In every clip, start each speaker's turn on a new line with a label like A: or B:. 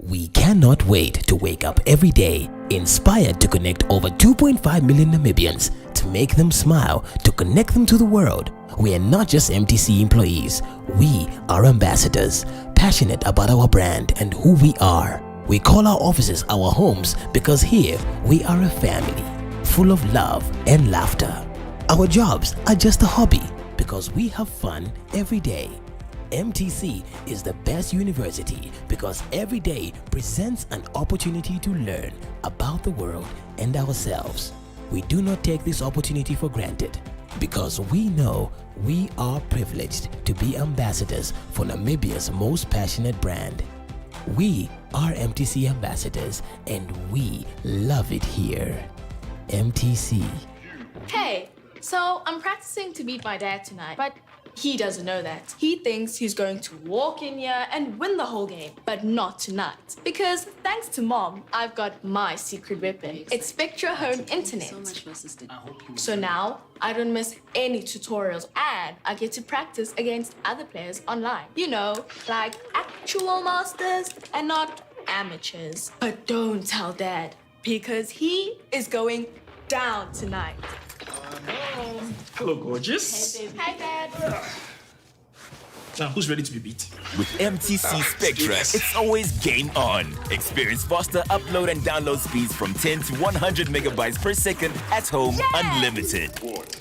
A: We cannot wait to wake up every day inspired to connect over 2.5 million Namibians, to make them smile, to connect them to the world. We are not just MTC employees, we are ambassadors, passionate about our brand and who we are. We call our offices our homes because here we are a family, full of love and laughter. Our jobs are just a hobby because we have fun every day. MTC is the best university because every day presents an opportunity to learn about the world and ourselves. We do not take this opportunity for granted because we know we are privileged to be ambassadors for Namibia's most passionate brand. We are MTC ambassadors and we love it here. MTC.
B: Hey, so I'm practicing to beat my dad tonight, but he doesn't know that. He thinks he's going to walk in here and win the whole game, but not tonight. Because thanks to Mom, I've got my secret weapon. It's Spectra Home Internet. So now, I don't miss any tutorials and I get to practice against other players online. You know, like actual masters and not amateurs. But don't tell Dad, because he is going down tonight.
C: Hello, gorgeous.
B: Hey, baby. Hi, Dad.
C: Now, who's ready to be beat?
D: With MTC Spectra, it's always game on. Experience faster upload and download speeds from 10 to 100 megabytes per second at home, unlimited.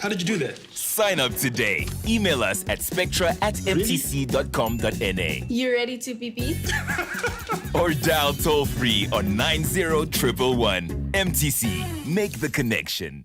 C: How did you do that?
D: Sign up today. Email us at spectra@mtc.com.na.
B: You ready to be beat?
D: Or dial toll free on 90111. MTC, make the connection.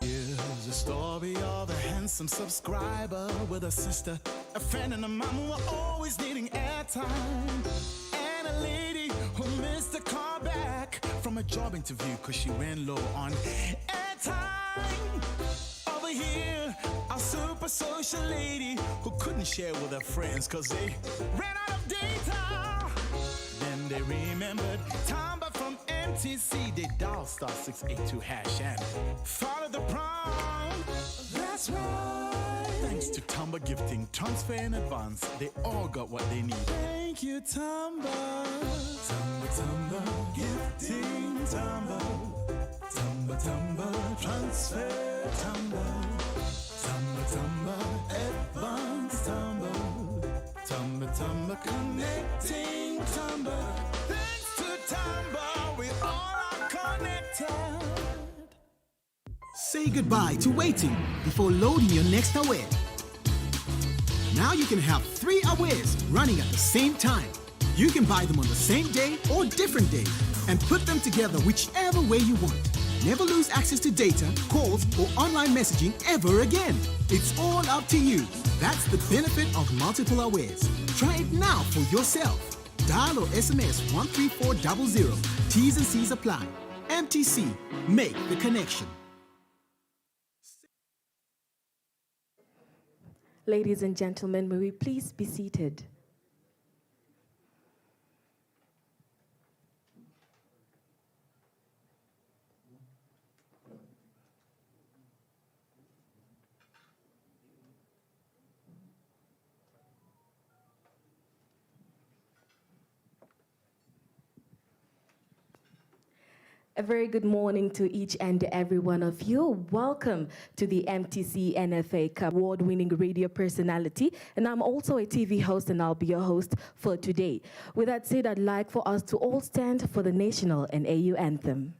E: Here's the story of a handsome subscriber with a sister, a friend and a mom who were always needing airtime, and a lady who missed a call back from a job interview cause she ran low on airtime. Over here, a super social lady who couldn't share with her friends cause they ran out of data. Then they remembered Tamba from MTC. They dial *682# and followed the prompt. That's right. Thanks to Tamba gifting, transfer in advance, they all got what they need. Thank you, Tamba. Tamba, Tamba, gifting, Tamba. Tamba, Tamba, transfer, Tamba. Tamba, Tamba, advance, Tamba. Tamba, Tamba, connecting, Tamba. Thanks to Tamba, we all are connected.
F: Say goodbye to waiting before loading your next aware. Now you can have 3 awares running at the same time. You can buy them on the same day or different days and put them together whichever way you want. Never lose access to data, calls, or online messaging ever again. It's all up to you. That's the benefit of multiple awares. Try it now for yourself. Dial or SMS 13400. T's and C's apply. MTC, make the connection.
G: Ladies and gentlemen, may we please be seated? A very good morning to each and every one of you. Welcome to the Mtc Nfa Cup award-winning radio personality. And I'm also a TV host, and I'll be your host for today. With that said, I'd like for us to all stand for the national and AU anthem.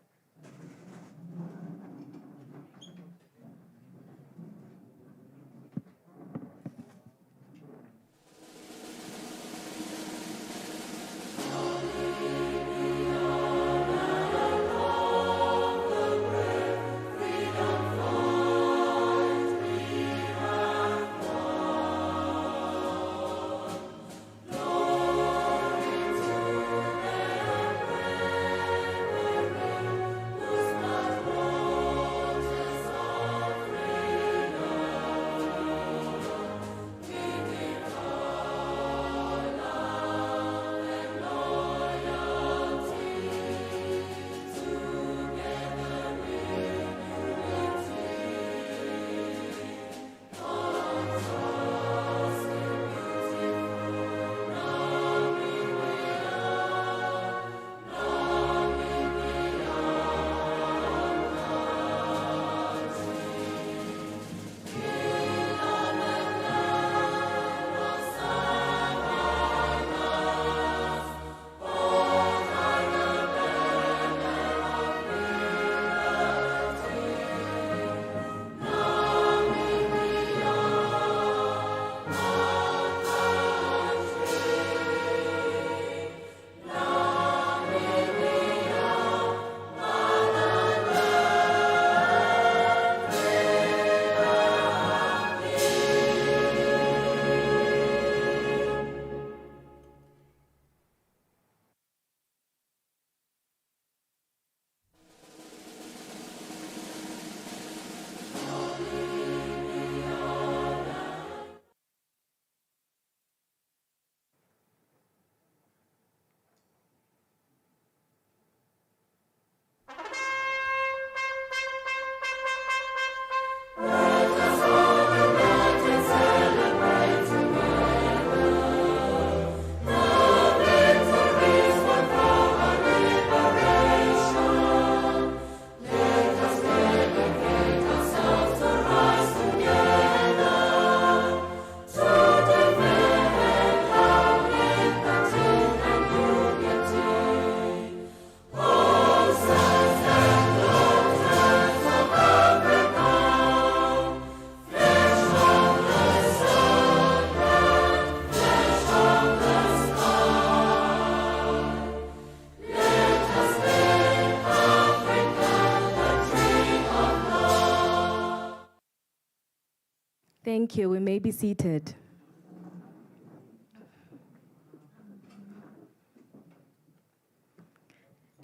G: Thank you. We may be seated.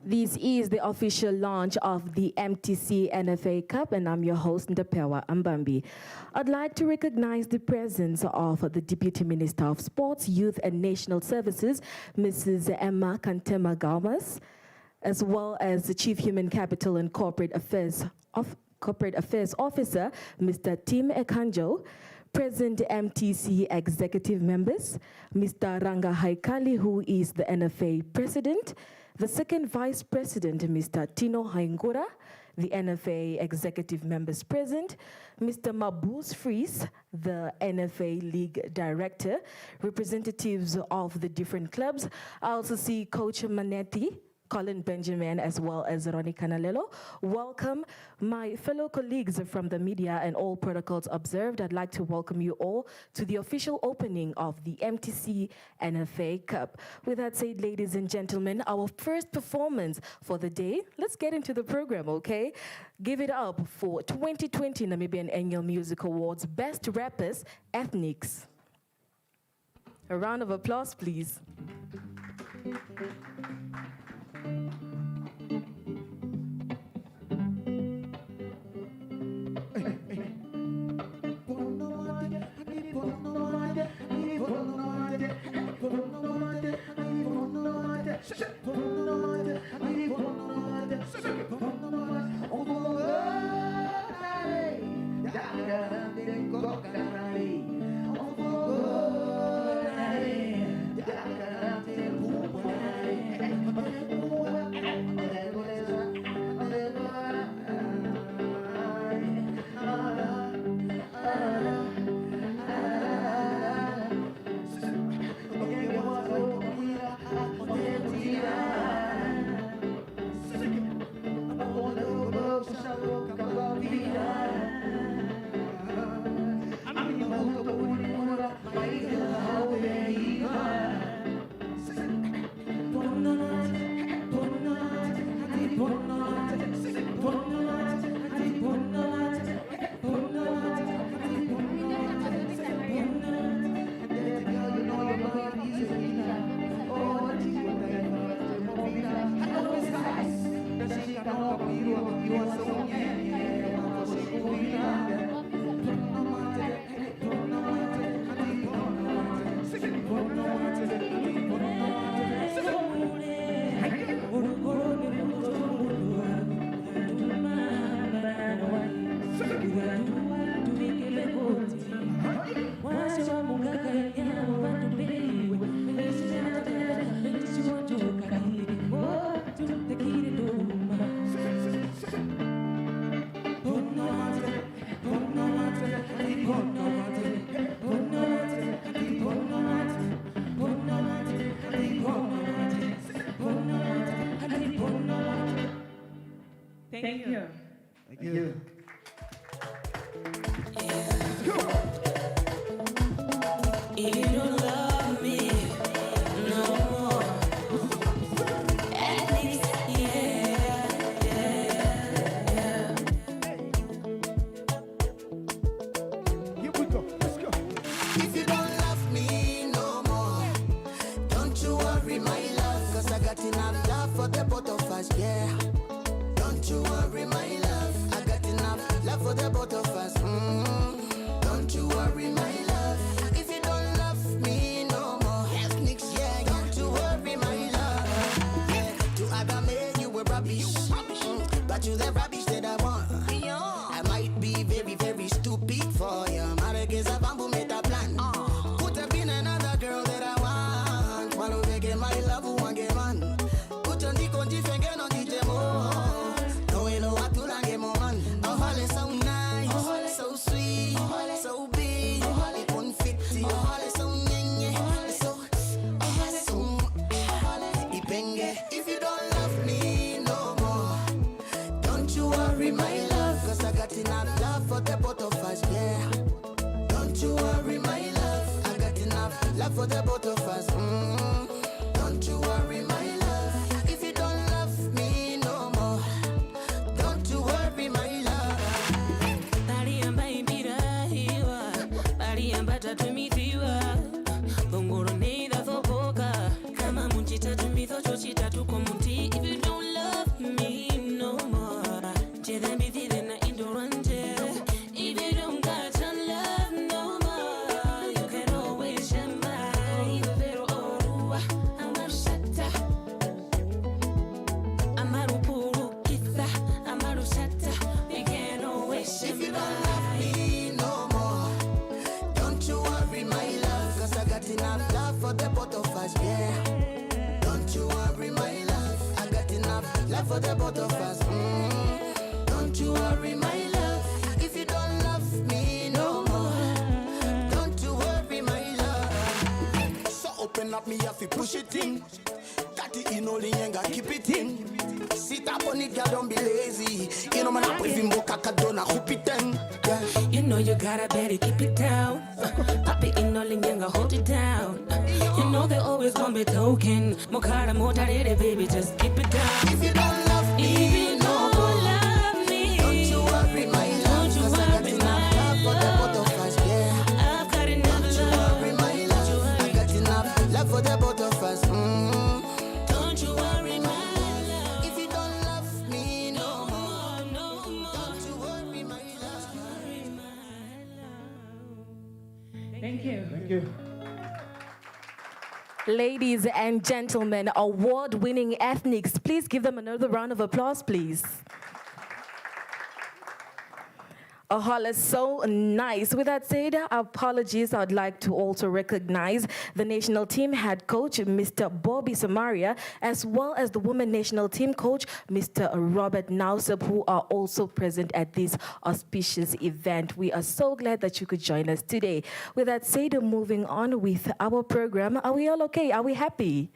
G: This is the official launch of the Mtc Nfa Cup, and I'm your host, Ndapewa Ambambi. I'd like to recognize the presence of the Deputy Minister of Sports, Youth and National Services, Mrs. Emma Kantema Galmas, as well as the Chief Human Capital and Corporate Affairs Officer, Mr. Tim Ekanjo, present MTC executive members, Mr. Ranga Haikali, who is the NFA president, the second vice president, Mr. Tino Haingura, the NFA executive members present, Mr. Mabuse Fries, the NFA league director, representatives of the different clubs. I also see Coach Manetti, Colin Benjamin, as well as Ronnie Canalelo. Welcome, my fellow colleagues from the media and all protocols observed. I'd like to welcome you all to the official opening of the Mtc Nfa Cup. With that said, ladies and gentlemen, our first performance for the day. Let's get into the program, okay? Give it up for 2020 Namibian Annual Music Awards Best Rappers, Ethnics. A round of applause, please.
H: Thank you.
F: Thank you.
I: If you don't love me no more, at least, yeah.
F: Here we go. Let's go.
E: If you don't love me no more, don't you worry, my love, 'cause I got enough love for the both of us, yeah. Don't you worry, my love, I got enough love for the both of us. Don't you worry, my love. If you don't love me no more, yeah, don't you worry, my love. Yeah, to other men you were rubbish, but you the rubbish that I want. I might be very, very stupid for you. Marriage a bamboo made a plan. Could have been another girl that I want. While we get my love, who want get man. Put on the conji finger on the demo. No, you know what to like get more man. Oh, Holly, so nice, so sweet, so big. It won't fit you. Oh, Holly, so nye, so ipenge. If you don't love me no more, don't you worry, my love, 'cause I got enough love for the both of us, yeah. Don't you worry, my love, I got enough love for the both of us. Don't you worry, my love. If you don't love me no more, don't you worry, my love.
I: Bari amba impira hiwa, bari amba tatumitiwa. Bongoro neither thoboka, kama munchita tumitho chochita tukomuti. If you don't love me no more, then busy then indorante. If you don't got your love no more, you can always shine my pero orua. Amarushata, amarupuru kisa, amarushata. We can always shine.
E: If you don't love me no more, don't you worry, my love, 'cause I got enough love for the both of us, yeah. Don't you worry, my love, I got enough love for the both of us. Don't you worry, my love. If you don't love me no more, don't you worry, my love. So open up me if you push it in. Got it in only and keep it in. Sit up on it, girl, don't be lazy. You know man, I put him kakadona hoop it in.
I: You know you gotta better keep it down. Pop it in all and hold it down. You know they always gonna be token. Mokara motarere, baby, just keep it down.
E: If you don't love me no more, don't you worry, my love, 'cause I got enough love for the both of us, yeah.
I: I've got enough
E: Don't you worry, my love, I got enough love for the both of us.
I: Don't you worry, my love.
E: If you don't love me no more, don't you worry, my love.
H: Thank you.
F: Thank you.
G: Ladies and gentlemen, award-winning ethnics, please give them another round of applause, please. Holla, so nice. With that said, apologies. I'd like to also recognize the national team head coach, Mr. Bobby Samaria, as well as the women national team coach, Mr. Robert Nauseb, who are also present at this auspicious event. We are so glad that you could join us today. With that said, moving on with our program. Are we all okay? Are we happy?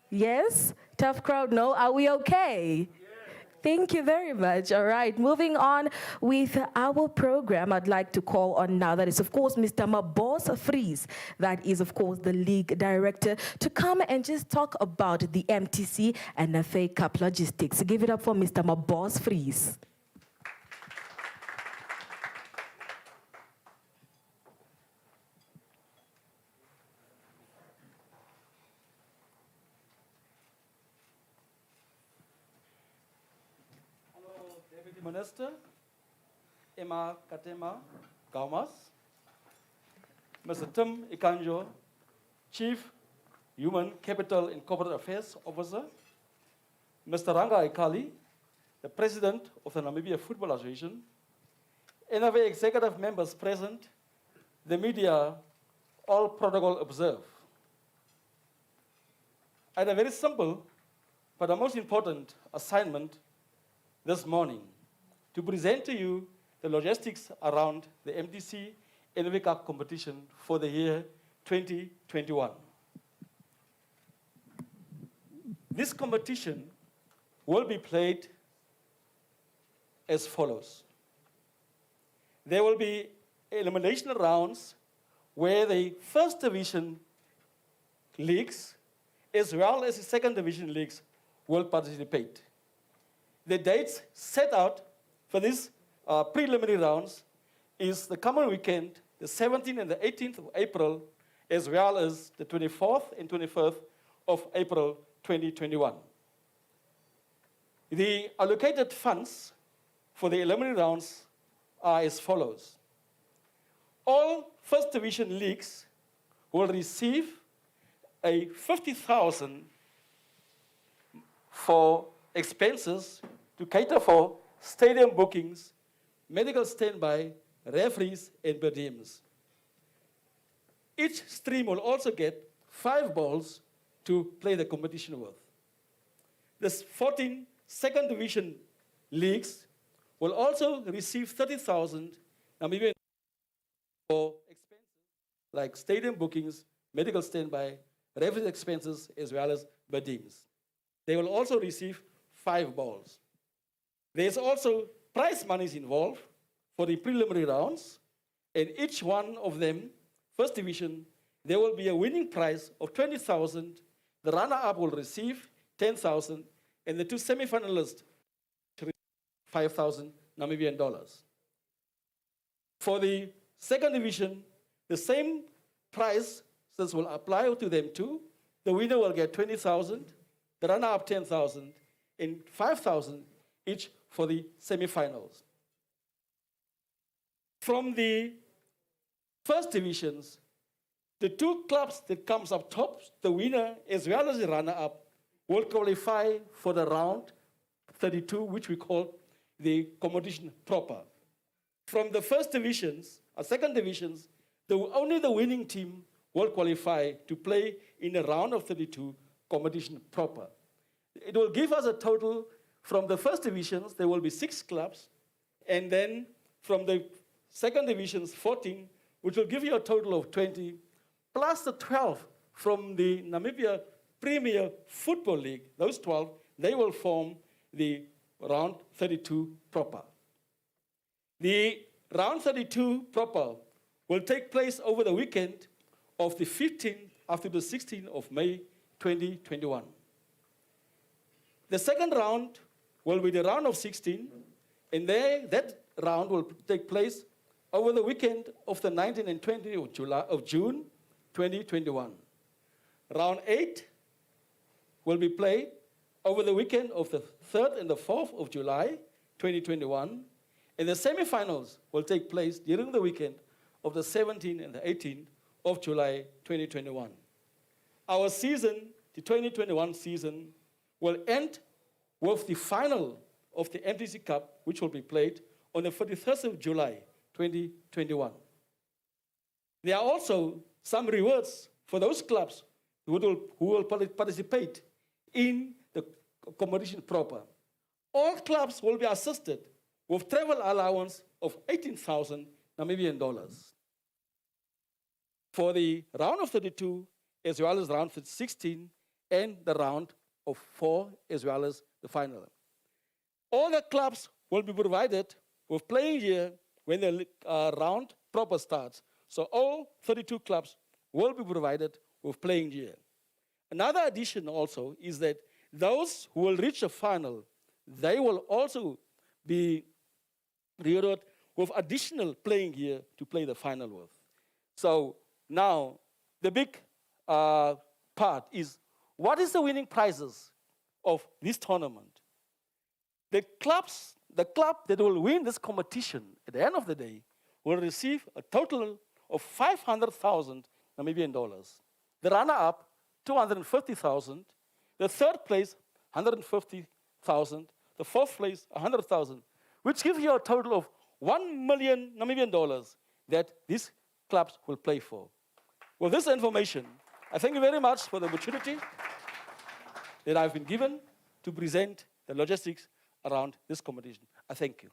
G: Yes? Tough crowd, no? Are we okay? Thank you very much. All right, moving on with our program, I'd like to call on now, that is, of course, Mr. Mabos Fries, that is, of course, the league director, to come and just talk about the Mtc Nfa Cup logistics. Give it up for Mr. Mabos Fries.
J: Deputy Minister, Emma Katema Gaumas, Mr. Tim Ikanjo, Chief Human Capital and Corporate Affairs Officer, Mr. Ranga Aikali, the President of the Namibia Football Association, NFA executive members present, the media, all protocol observed. I had a very simple, but the most important assignment this morning to present to you the logistics around the Mtc Nfa Cup competition for the year 2021. This competition will be played as follows. There will be elimination rounds where the first division leagues as well as the second division leagues will participate. The dates set out for these preliminary rounds is the coming weekend, the 17th and the 18th of April, as well as the 24th and 25th of April 2021. The allocated funds for the preliminary rounds are as follows. All first division leagues will receive a 50,000 for expenses to cater for stadium bookings, medical standby, referees, and per diems. Each stream will also get 5 balls to play the competition with. The 14 second division leagues will also receive 30,000 Namibian for expenses like stadium bookings, medical standby, referee expenses, as well as per diems. They will also receive 5 balls. There's also prize monies involved for the preliminary rounds, and each one of them, first division, there will be a winning prize of 20,000. The runner-up will receive 10,000, and the 2 semi-finalists receive 5,000 Namibian dollars. For the second division, the same prize will apply to them too. The winner will get 20,000, the runner-up 10,000, and 5,000 each for the semi-finals. From the first divisions, the 2 clubs that comes up top, the winner as well as the runner-up, will qualify for the round 32, which we call the competition proper. From the first divisions, or second divisions, only the winning team will qualify to play in the round of 32 competition proper. It will give us a total, from the first divisions, there will be 6 clubs, and then from the second divisions, 14, which will give you a total of 20, plus the 12 from the Namibia Premier Football League. Those 12, they will form the round 32 proper. The round 32 proper will take place over the weekend of the 15th up to the 16th of May 2021. The second round will be the round of 16, and that round will take place over the weekend of the 19th and 20th of June 2021. Round 8 will be played over the weekend of the 3rd and the 4th of July 2021, and the semifinals will take place during the weekend of the 17th and the 18th of July 2021. Our season, the 2021 season, will end with the final of the Mtc Cup, which will be played on the 31st of July 2021. There are also some rewards for those clubs who will participate in the competition proper. All clubs will be assisted with travel allowance of 18,000 Namibian dollars. For the round of 32, as well as round 16, and the round of 4, as well as the final. All the clubs will be provided with playing gear when the round proper starts. So all 32 clubs will be provided with playing gear. Another addition also is that those who will reach the final, they will also be rewarded with additional playing gear to play the final with. So now, the big part is, what is the winning prizes of this tournament? The club that will win this competition at the end of the day will receive a total of 500,000 Namibian dollars. The runner-up, 250,000. The third place, 150,000. The fourth place, 100,000, which gives you a total of 1 million Namibian dollars that these clubs will play for. With this information, I thank you very much for the opportunity that I've been given to present the logistics around this competition. I thank you.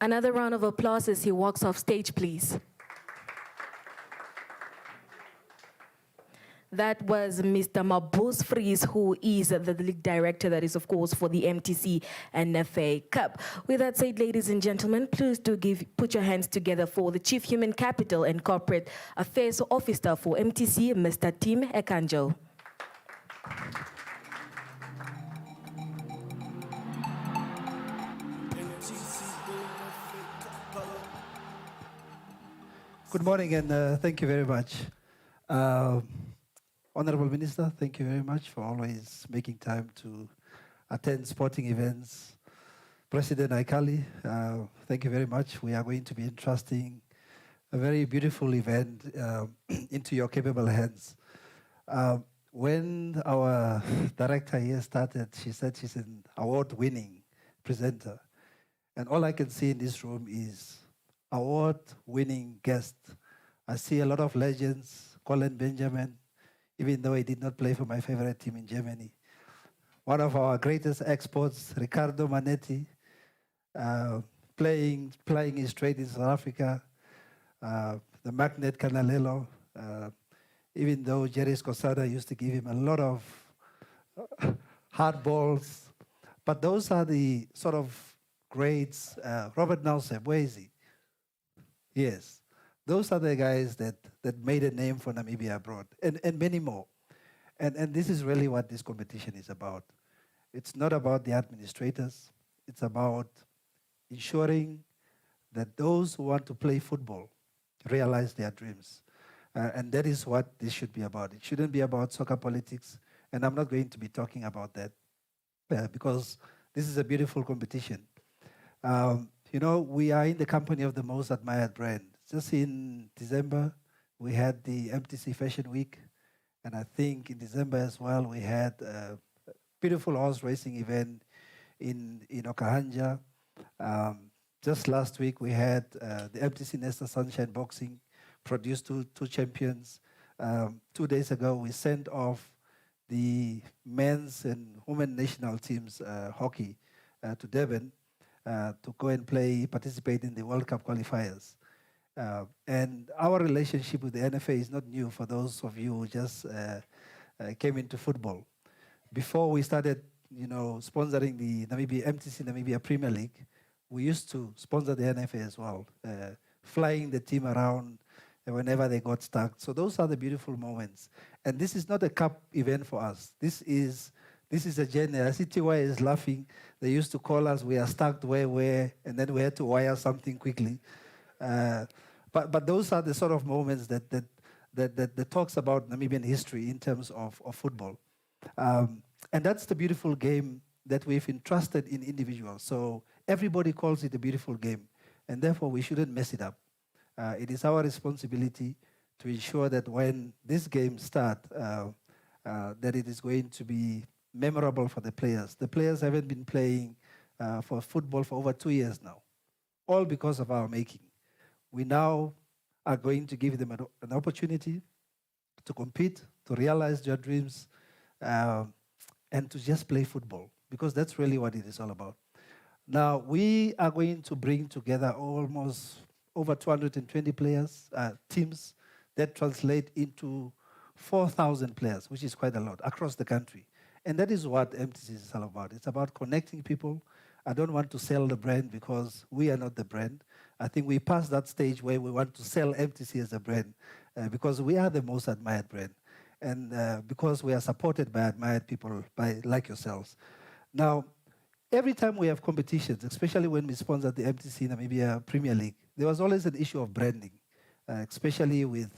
G: Another round of applause as he walks off stage, please. That was Mr. Mabuse Fries, who is the league director, that is, of course, for the MTC Nfa Cup. With that said, ladies and gentlemen, please do put your hands together for the Chief Human Capital and Corporate Affairs Officer for MTC, Mr. Tim Ekanjo.
K: Good morning, and thank you very much. Honorable Minister, thank you very much for always making time to attend sporting events. President Aikali, thank you very much. We are going to be entrusting a very beautiful event into your capable hands. When our director here started, she said she's an award-winning presenter. And all I can see in this room is award-winning guests. I see a lot of legends, Colin Benjamin, even though he did not play for my favorite team in Germany. One of our greatest exports, Ricardo Manetti, playing his trade in South Africa, the magnet Canalelo, even though Jerry Scosada used to give him a lot of hard balls. But those are the sort of greats. Robert Nelson, where is he? Yes. Those are the guys that made a name for Namibia abroad, and many more. And this is really what this competition is about. It's not about the administrators. It's about ensuring that those who want to play football realize their dreams. And that is what this should be about. It shouldn't be about soccer politics, and I'm not going to be talking about that because this is a beautiful competition. You know, we are in the company of the most admired brand. Just in December, we had the Mtc Fashion Week, and I think in December as well, we had a beautiful horse racing event in Okahanja. Just last week, we had the Mtc Nesta Sunshine Boxing, produced two champions. 2 days ago, we sent off the men's and women national teams hockey to Durban to go and participate in the World Cup qualifiers. And our relationship with the NFA is not new for those of you who just came into football. Before we started, sponsoring the MTC Namibia Premier League, we used to sponsor the NFA as well, flying the team around whenever they got stuck. So those are the beautiful moments. And this is not a cup event for us. This is a journey. I see TY is laughing. They used to call us, we are stuck where, and then we had to wire something quickly. But those are the sort of moments that talks about Namibian history in terms of football. And that's the beautiful game that we've entrusted in individuals. So everybody calls it a beautiful game, and therefore we shouldn't mess it up. It is our responsibility to ensure that when this game starts, that it is going to be memorable for the players. The players haven't been playing for football for over 2 years now, all because of our making. We now are going to give them an opportunity to compete, to realize their dreams, and to just play football, because that's really what it is all about. Now, we are going to bring together almost over 220 players, teams that translate into 4,000 players, which is quite a lot, across the country. And that is what MTC is all about. It's about connecting people. I don't want to sell the brand because we are not the brand. I think we passed that stage where we want to sell MTC as a brand because we are the most admired brand, and because we are supported by admired people like yourselves. Now, every time we have competitions, especially when we sponsored the MTC Namibia Premier League, there was always an issue of branding, especially with,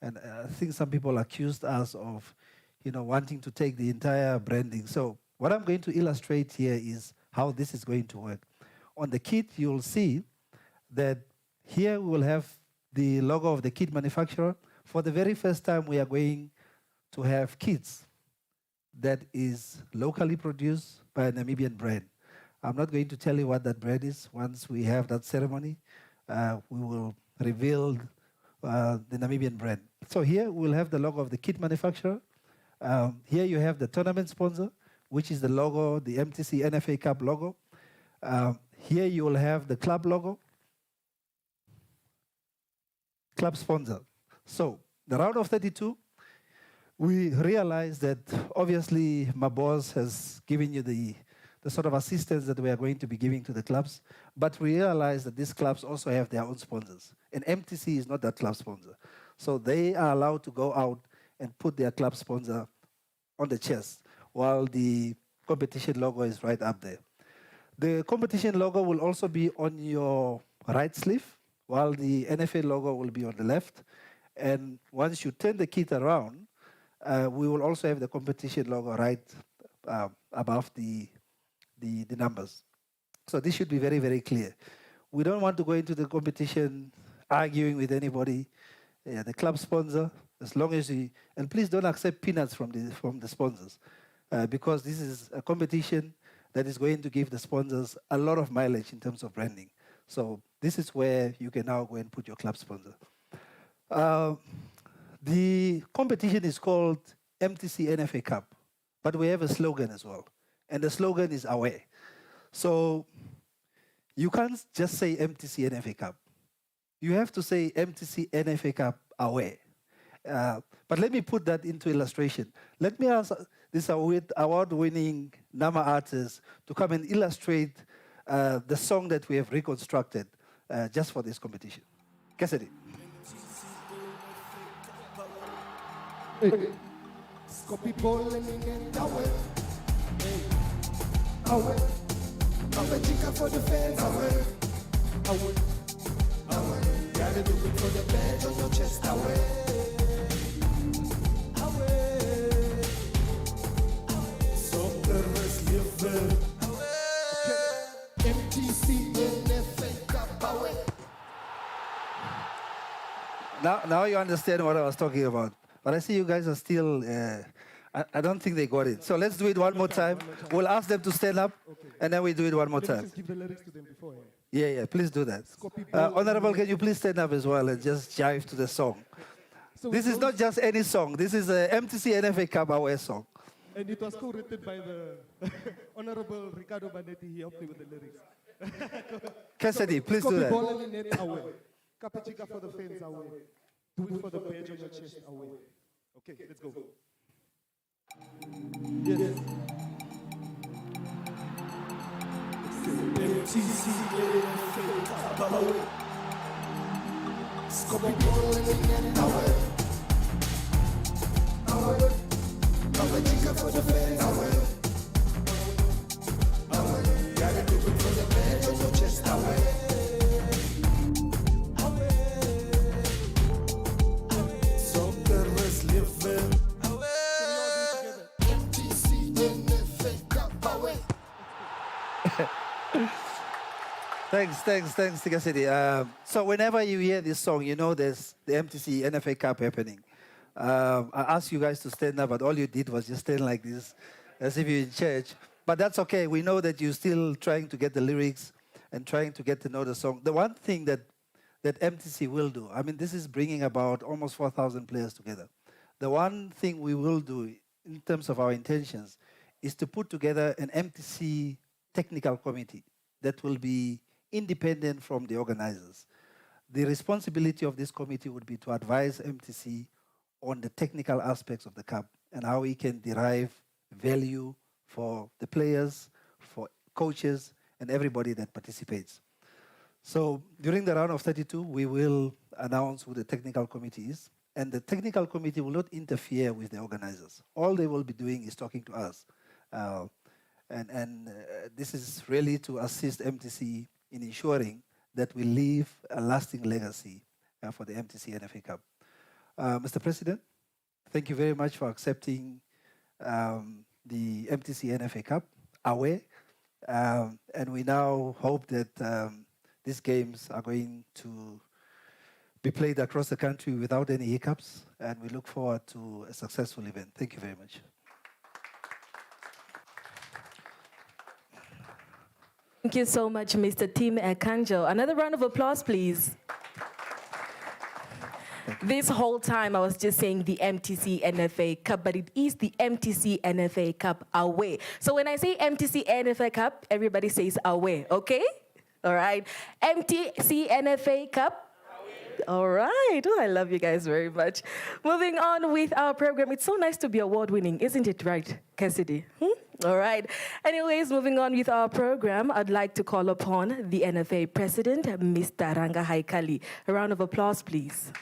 K: and I think some people accused us of, wanting to take the entire branding. So what I'm going to illustrate here is how this is going to work. On the kit, you'll see that here we will have the logo of the kit manufacturer. For the very first time, we are going to have kits that is locally produced by a Namibian brand. I'm not going to tell you what that brand is. Once we have that ceremony, we will reveal the Namibian brand. So here we'll have the logo of the kit manufacturer. Here you have the tournament sponsor, which is the logo, the Mtc Nfa Cup logo. Here you will have the club logo, club sponsor. So the round of 32, we realized that obviously my boss has given you the sort of assistance that we are going to be giving to the clubs, but we realized that these clubs also have their own sponsors. And MTC is not that club sponsor. So they are allowed to go out and put their club sponsor on the chest, while the competition logo is right up there. The competition logo will also be on your right sleeve, while the NFA logo will be on the left. And once you turn the kit around, we will also have the competition logo right above the numbers. So this should be very, very clear. We don't want to go into the competition arguing with anybody. Yeah, the club sponsor, as long as you, and please don't accept peanuts from the sponsors, because this is a competition that is going to give the sponsors a lot of mileage in terms of branding. So this is where you can now go and put your club sponsor. The competition is called Mtc Nfa Cup, but we have a slogan as well. And the slogan is away. So you can't just say Mtc Nfa Cup. You have to say Mtc Nfa Cup away. But let me put that into illustration. Let me ask this award-winning Nama artist to come and illustrate the song that we have reconstructed just for this competition. Cassidy.
E: Scopy bowling in away. Away. Away, chica for the fans. Away. Away. Away. Gotta do it for the badge on your chest. Away. Away. So the rest live. Away. MTC Nfa Cup. Away.
K: Now you understand what I was talking about. But I see you guys are still, I don't think they got it. So let's do it one more time. We'll ask them to stand up, and then we do it one more time.
E: Just give the lyrics to them beforehand.
K: Yeah, please do that. Honorable, can you please stand up as well and just jive to the song?
E: So
K: This is not just any song. This is a MTC Nfa Cup Away song.
E: And it was co-written by the Honorable Ricardo Banetti. He helped me with the lyrics.
K: Cassidy, please do that.
E: Ball in net away. Capachica for the fans away. Do it for the badge on your chest away. Okay, let's go. Yes. MTC away. Scopy ball in the net away. Away. Capachica for the fans away. Away. Gotta do it for the badge on your chest away.
K: Thanks, Tika City. So whenever you hear this song, you know there's the MTC Nfa Cup happening. I asked you guys to stand up, but all you did was just stand like this, as if you're in church. But that's okay. We know that you're still trying to get the lyrics and trying to get to know the song. The one thing that MTC will do, I mean, this is bringing about almost 4,000 players together. The one thing we will do in terms of our intentions is to put together an MTC technical committee that will be independent from the organizers. The responsibility of this committee would be to advise MTC on the technical aspects of the cup and how we can derive value for the players, for coaches, and everybody that participates. So during the round of 32, we will announce who the technical committee is, and the technical committee will not interfere with the organizers. All they will be doing is talking to us. This is really to assist MTC in ensuring that we leave a lasting legacy for the MTC Nfa Cup. Mr. President, thank you very much for accepting the MTC Nfa Cup away. And we now hope that these games are going to be played across the country without any hiccups, and we look forward to a successful event. Thank you very much.
G: Thank you so much, Mr. Tim Akanjo. Another round of applause, please. This whole time I was just saying the MTC Nfa Cup, but it is the MTC Nfa Cup away. So when I say MTC Nfa Cup, everybody says away, okay? All right. MTC Nfa Cup. All right. Oh, I love you guys very much. Moving on with our program. It's so nice to be award-winning, isn't it right, Cassidy? All right. Anyways, moving on with our program, I'd like to call upon the NFA President, Mr. Ranga Haikali. A round of applause, please.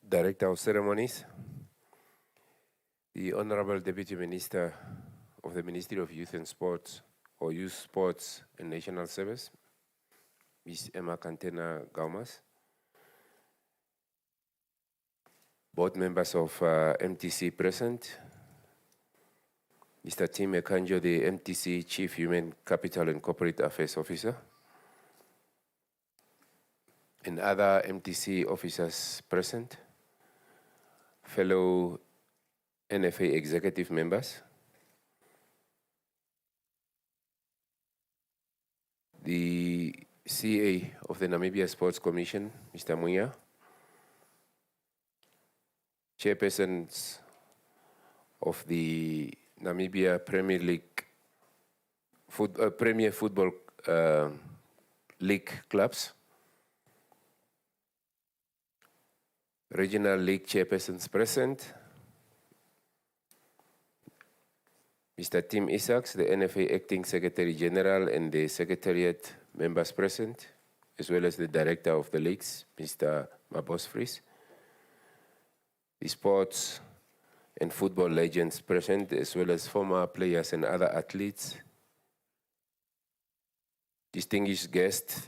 L: Director of Ceremonies, the Honorable Deputy Minister of the Ministry of Youth and Sports, or Youth Sports and National Service, Ms. Emma Kantena Gaumas, board members of MTC present, Mr. Tim Ekanjo, the MTC Chief Human Capital and Corporate Affairs Officer, and other MTC officers present, fellow NFA executive members, the CA of the Namibia Sports Commission, Mr. Muya, chairpersons of the Namibia Premier League, Premier Football League clubs, Regional League chairpersons present, Mr. Tim Isaacs, the NFA Acting Secretary General, and the Secretariat members present, as well as the Director of the Leagues, Mr. Mabos Fries, the sports and football legends present, as well as former players and other athletes, distinguished guests,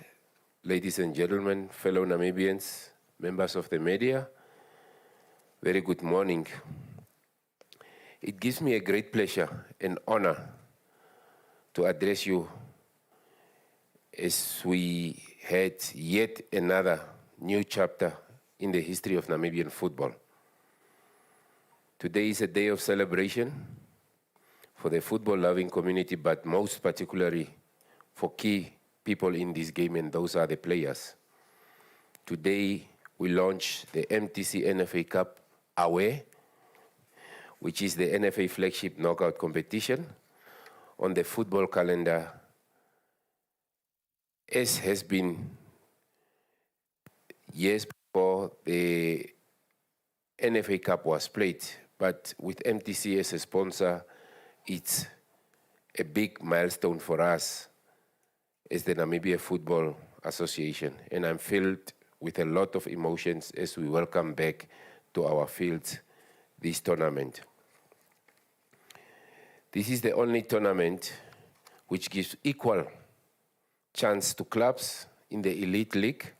L: ladies and gentlemen, fellow Namibians, members of the media, very good morning. It gives me a great pleasure and honor to address you as we had yet another new chapter in the history of Namibian football. Today is a day of celebration for the football-loving community, but most particularly for key people in this game, and those are the players. Today, we launch the Mtc Nfa Cup Away, which is the NFA flagship knockout competition on the football calendar, as has been years before the NFA Cup was played. But with MTC as a sponsor, it's a big milestone for us as the Namibia Football Association. And I'm filled with a lot of emotions as we welcome back to our fields this tournament. This is the only tournament which gives equal chance to clubs in the elite league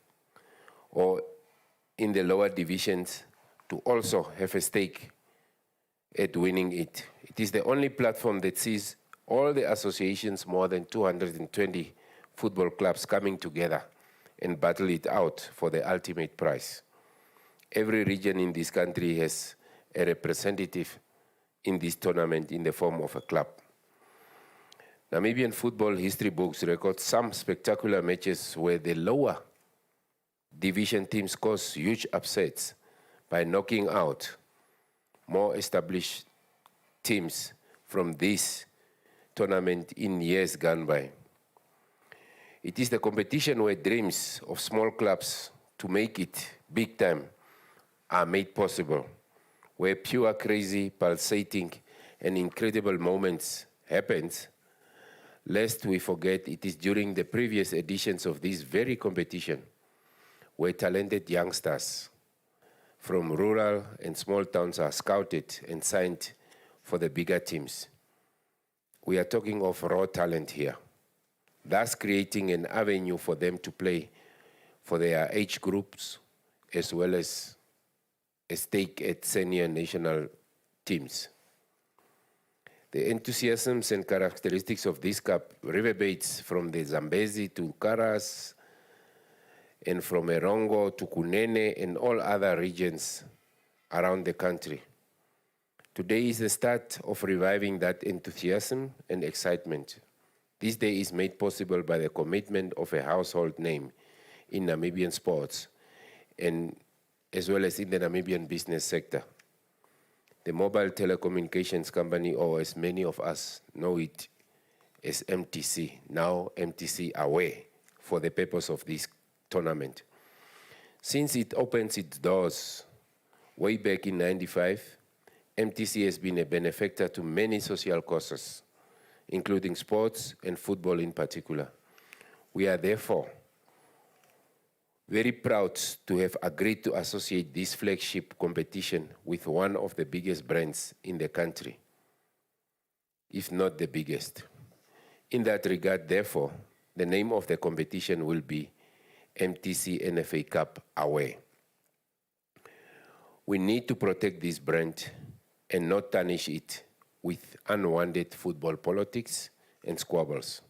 L: or in the lower divisions to also have a stake at winning it. It is the only platform that sees all the associations, more than 220 football clubs, coming together and battle it out for the ultimate prize. Every region in this country has a representative in this tournament in the form of a club. Namibian football history books record some spectacular matches where the lower division teams cause huge upsets by knocking out more established teams from this tournament in years gone by. It is the competition where dreams of small clubs to make it big time are made possible, where pure, crazy, pulsating, and incredible moments happens. Lest we forget, it is during the previous editions of this very competition where talented youngsters from rural and small towns are scouted and signed for the bigger teams. We are talking of raw talent here, thus creating an avenue for them to play for their age groups as well as a stake at senior national teams. The enthusiasms and characteristics of this cup reverberates from the Zambezi to Karas and from Erongo to Kunene and all other regions around the country. Today is the start of reviving that enthusiasm and excitement. This day is made possible by the commitment of a household name in Namibian sports and as well as in the Namibian business sector. The mobile telecommunications company, or as many of us know it as MTC, now MTC Away, for the purpose of this tournament. Since it opens its doors way back in '95, MTC has been a benefactor to many social causes, including sports and football in particular. We are therefore very proud to have agreed to associate this flagship competition with one of the biggest brands in the country, if not the biggest. In that regard, therefore, the name of the competition will be Mtc Nfa Cup Away. We need to protect this brand and not tarnish it with unwanted football politics and squabbles.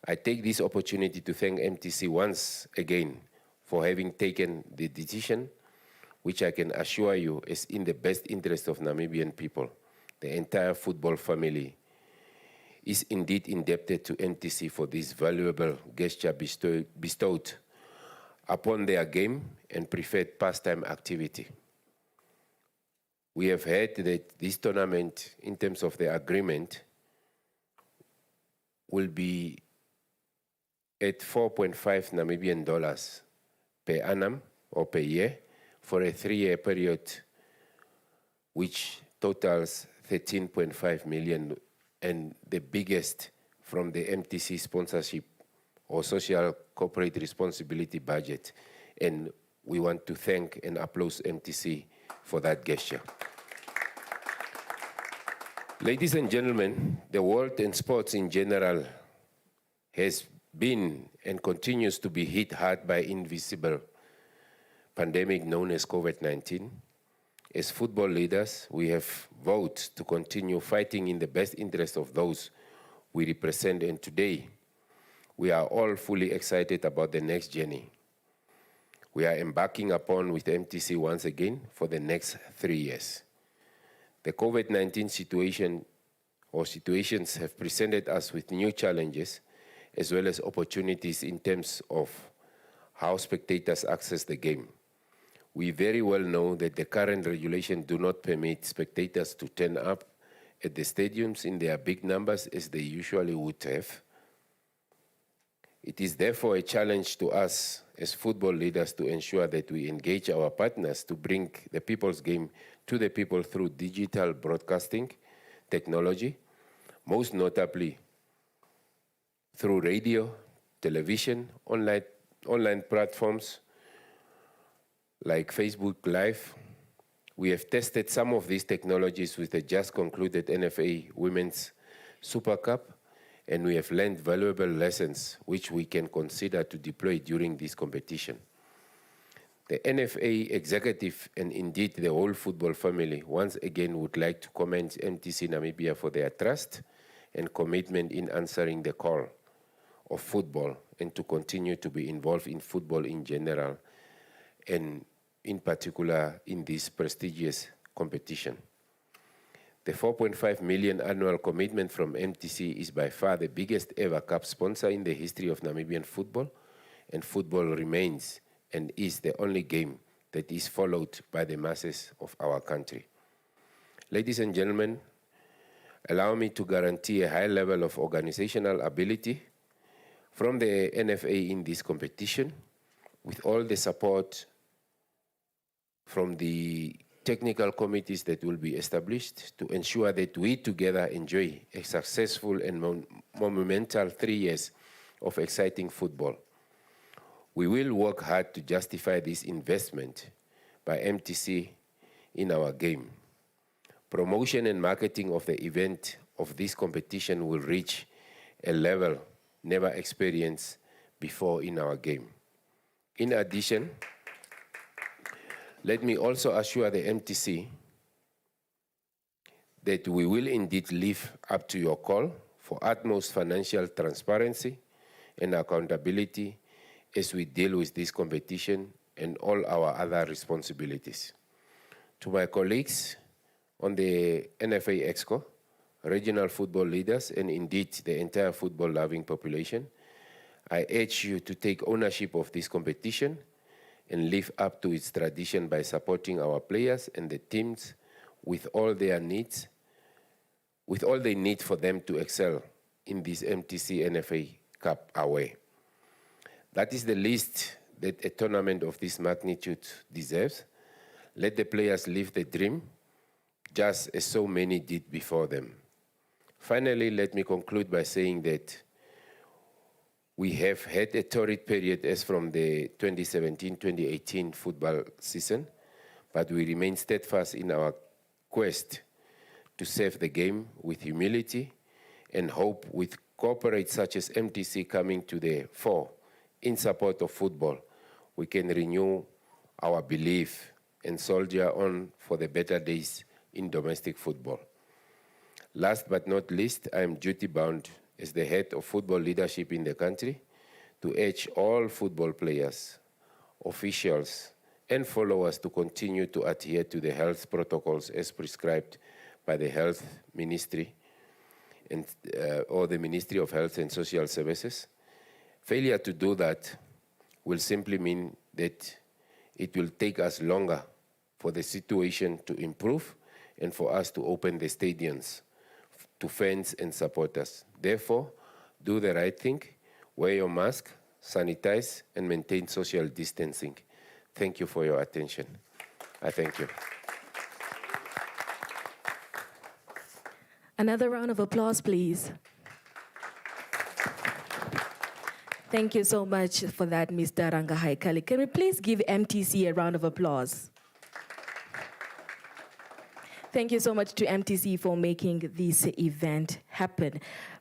L: I take this opportunity to thank MTC once again for having taken the decision, which I can assure you is in the best interest of Namibian people. The entire football family is indeed indebted to MTC for this valuable gesture bestowed upon their game and preferred pastime activity. We have heard that this tournament, in terms of the agreement, will be at 4.5 Namibian dollars per annum or per year for a 3-year period, which totals 13.5 million, and the biggest from the MTC sponsorship or social corporate responsibility budget. And we want to thank and applaud MTC for that gesture. Ladies and gentlemen, the world and sports in general has been and continues to be hit hard by invisible pandemic known as COVID-19. As football leaders, we have vowed to continue fighting in the best interest of those we represent, and today we are all fully excited about the next journey we are embarking upon with MTC once again for the next 3 years. The COVID-19 situation or situations have presented us with new challenges as well as opportunities in terms of how spectators access the game. We very well know that the current regulation do not permit spectators to turn up at the stadiums in their big numbers as they usually would have. It is therefore a challenge to us as football leaders to ensure that we engage our partners to bring the people's game to the people through digital broadcasting technology, most notably through radio, television, online platforms like Facebook Live. We have tested some of these technologies with the just concluded NFA Women's Super Cup, and we have learned valuable lessons which we can consider to deploy during this competition. The NFA executive and indeed the whole football family once again would like to commend MTC Namibia for their trust and commitment in answering the call of football and to continue to be involved in football in general and in particular in this prestigious competition. The 4.5 million annual commitment from MTC is by far the biggest ever cup sponsor in the history of Namibian football, and football remains and is the only game that is followed by the masses of our country. Ladies and gentlemen, allow me to guarantee a high level of organizational ability from the NFA in this competition, with all the support from the technical committees that will be established to ensure that we together enjoy a successful and monumental 3 years of exciting football. We will work hard to justify this investment by MTC in our game. Promotion and marketing of the event of this competition will reach a level never experienced before in our game. In addition, let me also assure the MTC that we will indeed live up to your call for utmost financial transparency and accountability as we deal with this competition and all our other responsibilities. To my colleagues on the NFA Exco, regional football leaders, and indeed the entire football-loving population, I urge you to take ownership of this competition and live up to its tradition by supporting our players and the teams with all their needs, with all they need for them to excel in this Mtc Nfa Cup away. That is the least that a tournament of this magnitude deserves. Let the players live the dream, just as so many did before them. Finally, let me conclude by saying that we have had a torrid period as from the 2017-2018 football season, but we remain steadfast in our quest to save the game with humility and hope with corporates such as MTC coming to the fore in support of football, we can renew our belief and soldier on for the better days in domestic football. Last but not least, I am duty-bound as the head of football leadership in the country to urge all football players, officials, and followers to continue to adhere to the health protocols as prescribed by the Health Ministry and, or the Ministry of Health and Social Services. Failure to do that will simply mean that it will take us longer for the situation to improve and for us to open the stadiums to fans and supporters. Therefore, do the right thing, wear your mask, sanitize, and maintain social distancing. Thank you for your attention. I thank you.
G: Another round of applause, please. Thank you so much for that, Mr. Ranga Haikali. Can we please give MTC a round of applause? Thank you so much to MTC for making this event happen.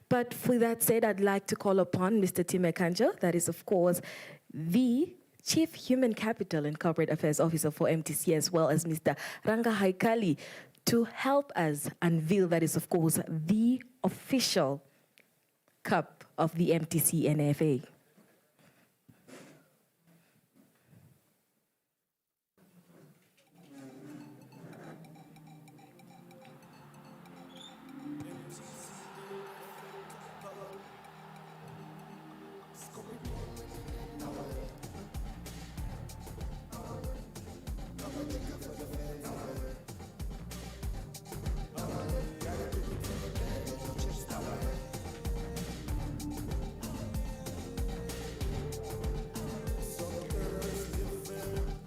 G: But with that said, I'd like to call upon Mr. Mtc Kanjo, that is, of course, the Chief Human Capital and Corporate Affairs Officer for MTC, as well as Mr. Ranga Haikali, to help us unveil, that is, of course, the official cup of the Mtc Nfa.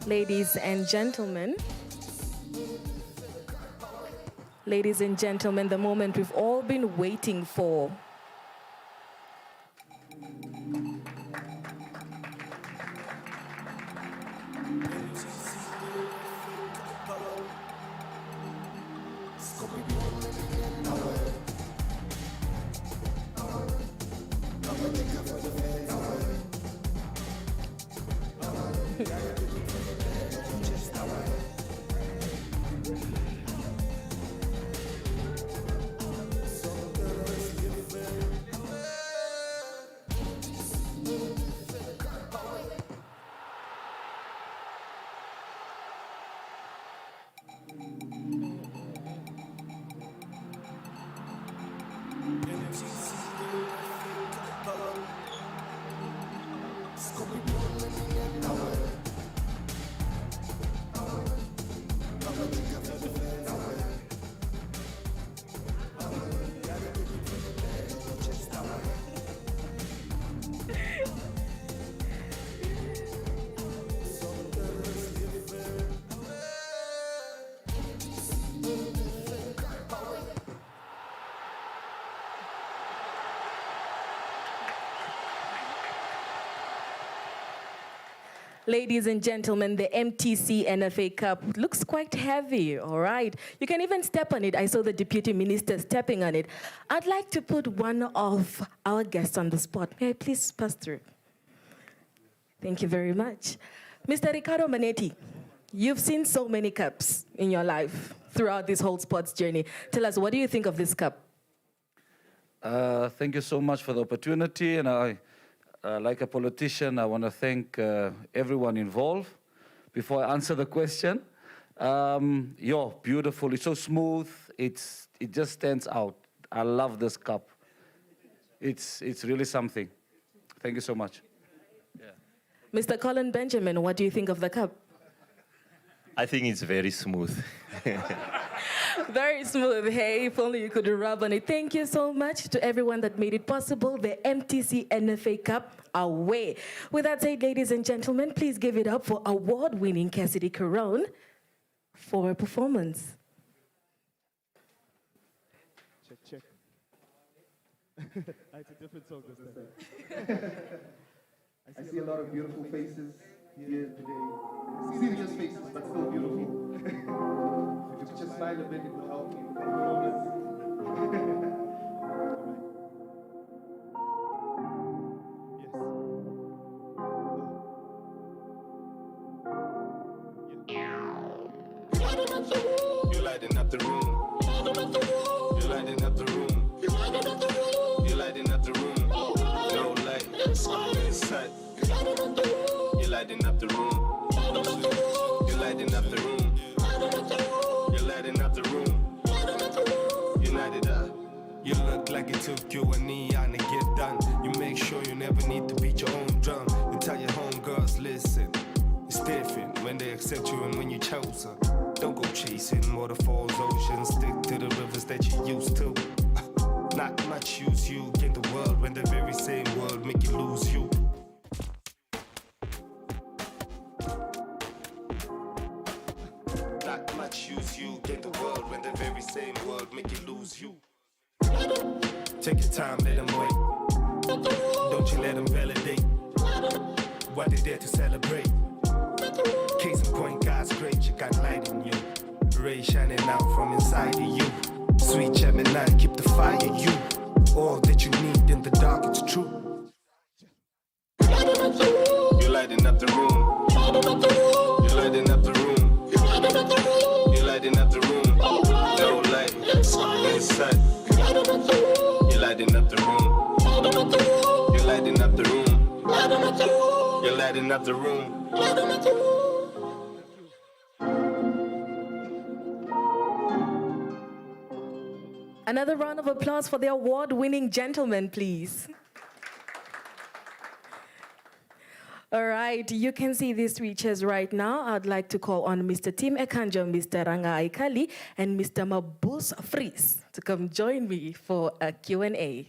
G: Ladies and gentlemen, the moment we've all been waiting for. Ladies and gentlemen, the Mtc Nfa Cup looks quite heavy, all right? You can even step on it. I saw the Deputy Minister stepping on it. I'd like to put one of our guests on the spot. May I please pass through? Thank you very much. Mr. Ricardo Manetti, you've seen so many cups in your life throughout this whole sports journey. Tell us, what do you think of this cup?
M: Thank you so much for the opportunity, and I, like a politician, I want to thank everyone involved. Before I answer the question, beautiful. It's so smooth. It just stands out. I love this cup. It's really something. Thank you so much.
G: Yeah. Mr. Colin Benjamin, what do you think of the cup?
N: I think it's very smooth.
G: Very smooth. Hey, if only you could rub on it. Thank you so much to everyone that made it possible. The Mtc Nfa Cup away. With that said, ladies and gentlemen, please give it up for award-winning Cassidy Caron for a performance.
O: Check. It's a different song this time. I see a lot of beautiful faces here today. Serious faces, but still beautiful. If you could just smile a bit, it would help me with the performance.
P: You're lighting up the room. You're lighting up the room. You're lighting up the room. You're lighting up the room. No light inside. You're lighting up the room. You're lighting up the room. You're lighting up the room. You light it up.
Q: You look like it took you a neon to get done. You make sure you never need to beat your own drum. You tell your homegirls, listen, it's different when they accept you and when you chose her. Don't go chasing waterfalls, oceans, stick to the rivers that you used to. Not much use you in the world when the very same world make you lose you. Not much use you in the world when the very same world make you lose you. Take your time, let them wait. Don't you let them validate what they dare to celebrate. Case in point, God's great, you got light in you. Ray shining out from inside of you. Sweet Gemini, keep the fire you. All that you need in the dark, it's true.
P: You're lighting up the room. You're lighting up the room. You're lighting up the room. No light inside. You're lighting up the room. You're lighting up the room. You're lighting up the room.
G: Another round of applause for the award-winning gentleman, please. All right, you can see these three chairs right now. I'd like to call on Mr. Tim Ekanjo, Mr. Ranga Aikali, and Mr. Mabus Fries to come join me for a Q&A.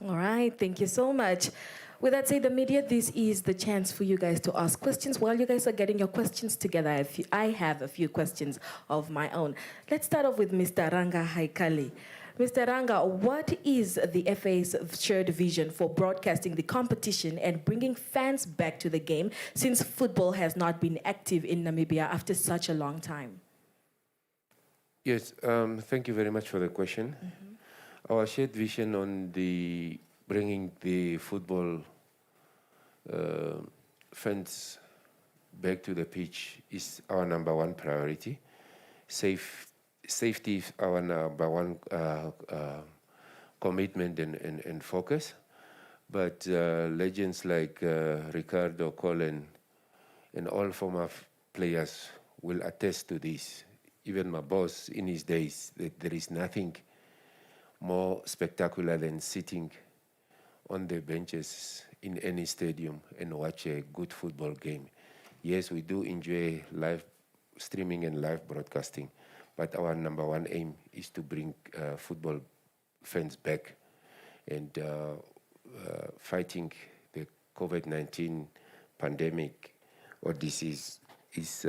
G: All right, thank you so much. With that said, the media, this is the chance for you guys to ask questions. While you guys are getting your questions together, I have a few questions of my own. Let's start off with Mr. Ranga Haikali. Mr. Ranga, what is the FA's shared vision for broadcasting the competition and bringing fans back to the game since football has not been active in Namibia after such a long time?
L: Yes, thank you very much for the question. Our shared vision on the bringing the football fans back to the pitch is our number one priority. Safety is our number one commitment and focus. But legends like Ricardo, Colin, and all former players will attest to this. Even my boss in his days, that there is nothing more spectacular than sitting on the benches in any stadium and watch a good football game. Yes, we do enjoy live streaming and live broadcasting, but our number one aim is to bring football fans back, and fighting the COVID-19 pandemic or disease is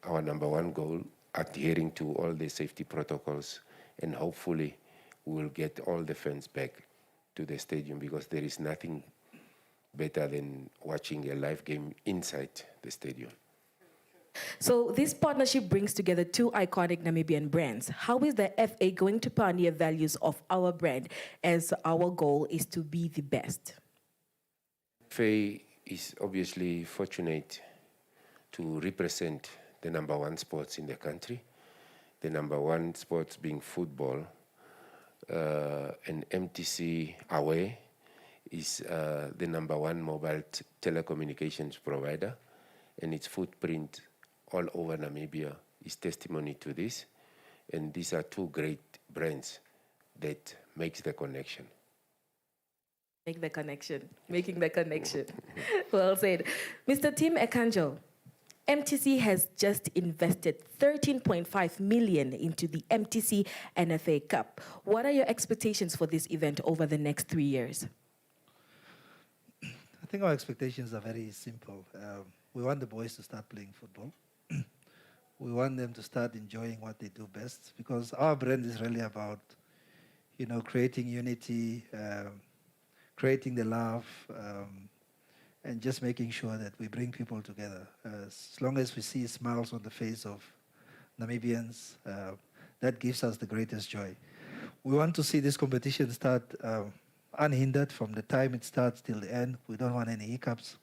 L: our number one goal, adhering to all the safety protocols, and hopefully we will get all the fans back to the stadium, because there is nothing better than watching a live game inside the stadium.
G: So this partnership brings together two iconic Namibian brands. How is the FA going to pioneer values of our brand, as our goal is to be the best?
L: FA is obviously fortunate to represent the number one sports in the country, the number one sports being football, and Mtc Away is the number one mobile telecommunications provider, and its footprint all over Namibia is testimony to this. And these are two great brands that makes the connection.
G: Make the connection, making the connection. Well said. Mr. Tim Ekanjo, MTC has just invested 13.5 million into the Mtc Nfa Cup. What are your expectations for this event over the next 3 years?
K: I think our expectations are very simple. We want the boys to start playing football. We want them to start enjoying what they do best, because our brand is really about, creating unity, creating the love, and just making sure that we bring people together. As long as we see smiles on the face of Namibians, that gives us the greatest joy. We want to see this competition start unhindered from the time it starts till the end. We don't want any hiccups.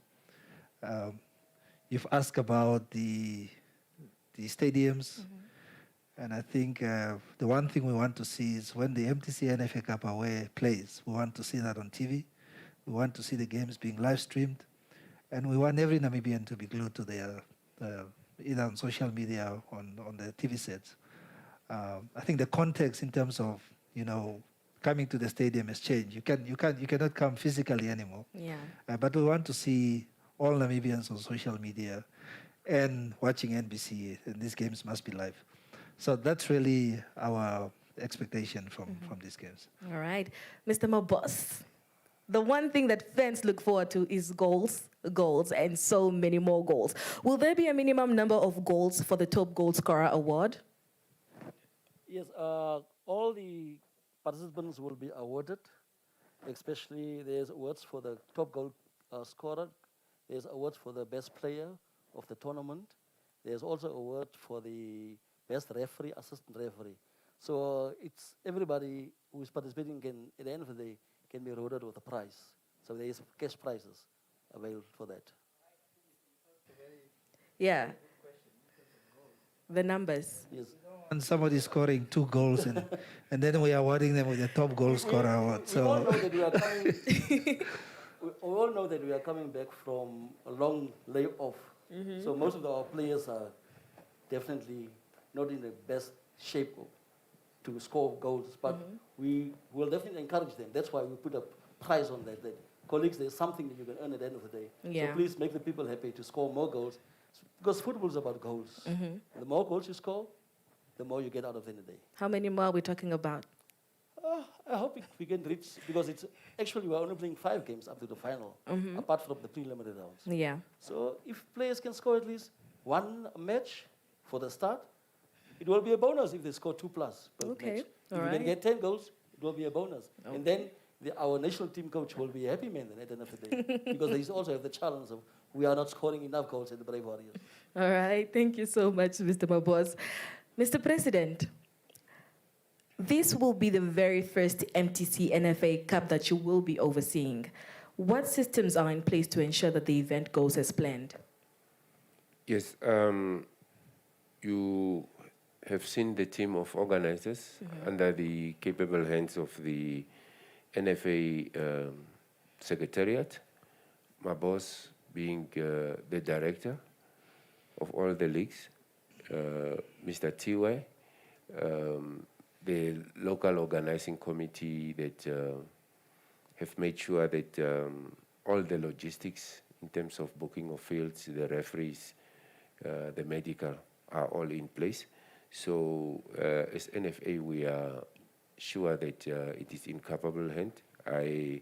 K: You've asked about the stadiums, and I think the one thing we want to see is when the Mtc Nfa Cup Away plays, we want to see that on TV. We want to see the games being live streamed, and we want every Namibian to be glued to their either on social media or on the TV sets. I think the context in terms of coming to the stadium has changed. You cannot come physically anymore.
G: Yeah.
K: But we want to see all Namibians on social media and watching NBC, and these games must be live. So that's really our expectation from these games.
G: All right. Mr. Mabos, the one thing that fans look forward to is goals, and so many more goals. Will there be a minimum number of goals for the Top Goal Scorer Award?
J: Yes, all the participants will be awarded, especially there's awards for the top goal scorer, there's awards for the best player of the tournament, there's also award for the best referee, assistant referee. So it's everybody who is participating can, at the end of the day, can be rewarded with a prize. So there is cash prizes available for that.
G: Yeah. The numbers.
J: Yes.
K: And somebody scoring 2 goals, and then we are awarding them with the Top Goal Scorer Award.
J: We all know that we are coming. We all know that we are coming back from a long layoff. So most of our players are definitely not in the best shape to score goals, but we will definitely encourage them. That's why we put a prize on that. That colleagues, there's something that you can earn at the end of the day.
G: Yeah.
J: So please make the people happy to score more goals, because football is about goals. The more goals you score, the more you get out of the end of the day.
G: How many more are we talking about?
J: I hope we can reach, because it's actually we're only playing 5 games up to the final, apart from the preliminary rounds.
G: Yeah.
J: So if players can score at least 1 match for the start, it will be a bonus if they score 2+ per match. If you can get 10 goals, It will be a bonus. And then our national team coach will be a happy man then at the end of the day. Because they also have the challenge of we are not scoring enough goals at the Brave Warriors.
G: All right, thank you so much, Mr. Mabos. Mr. President, this will be the very first MTC NFA Cup that you will be overseeing. What systems are in place to ensure that the event goes as planned?
L: Yes, you have seen the team of organizers under the capable hands of the NFA Secretariat, my boss being the director of all the leagues, Mr. Tiwai, the local organizing committee that have made sure that all the logistics in terms of booking of fields, the referees, the medical are all in place. So as NFA, we are sure that it is in capable hand. I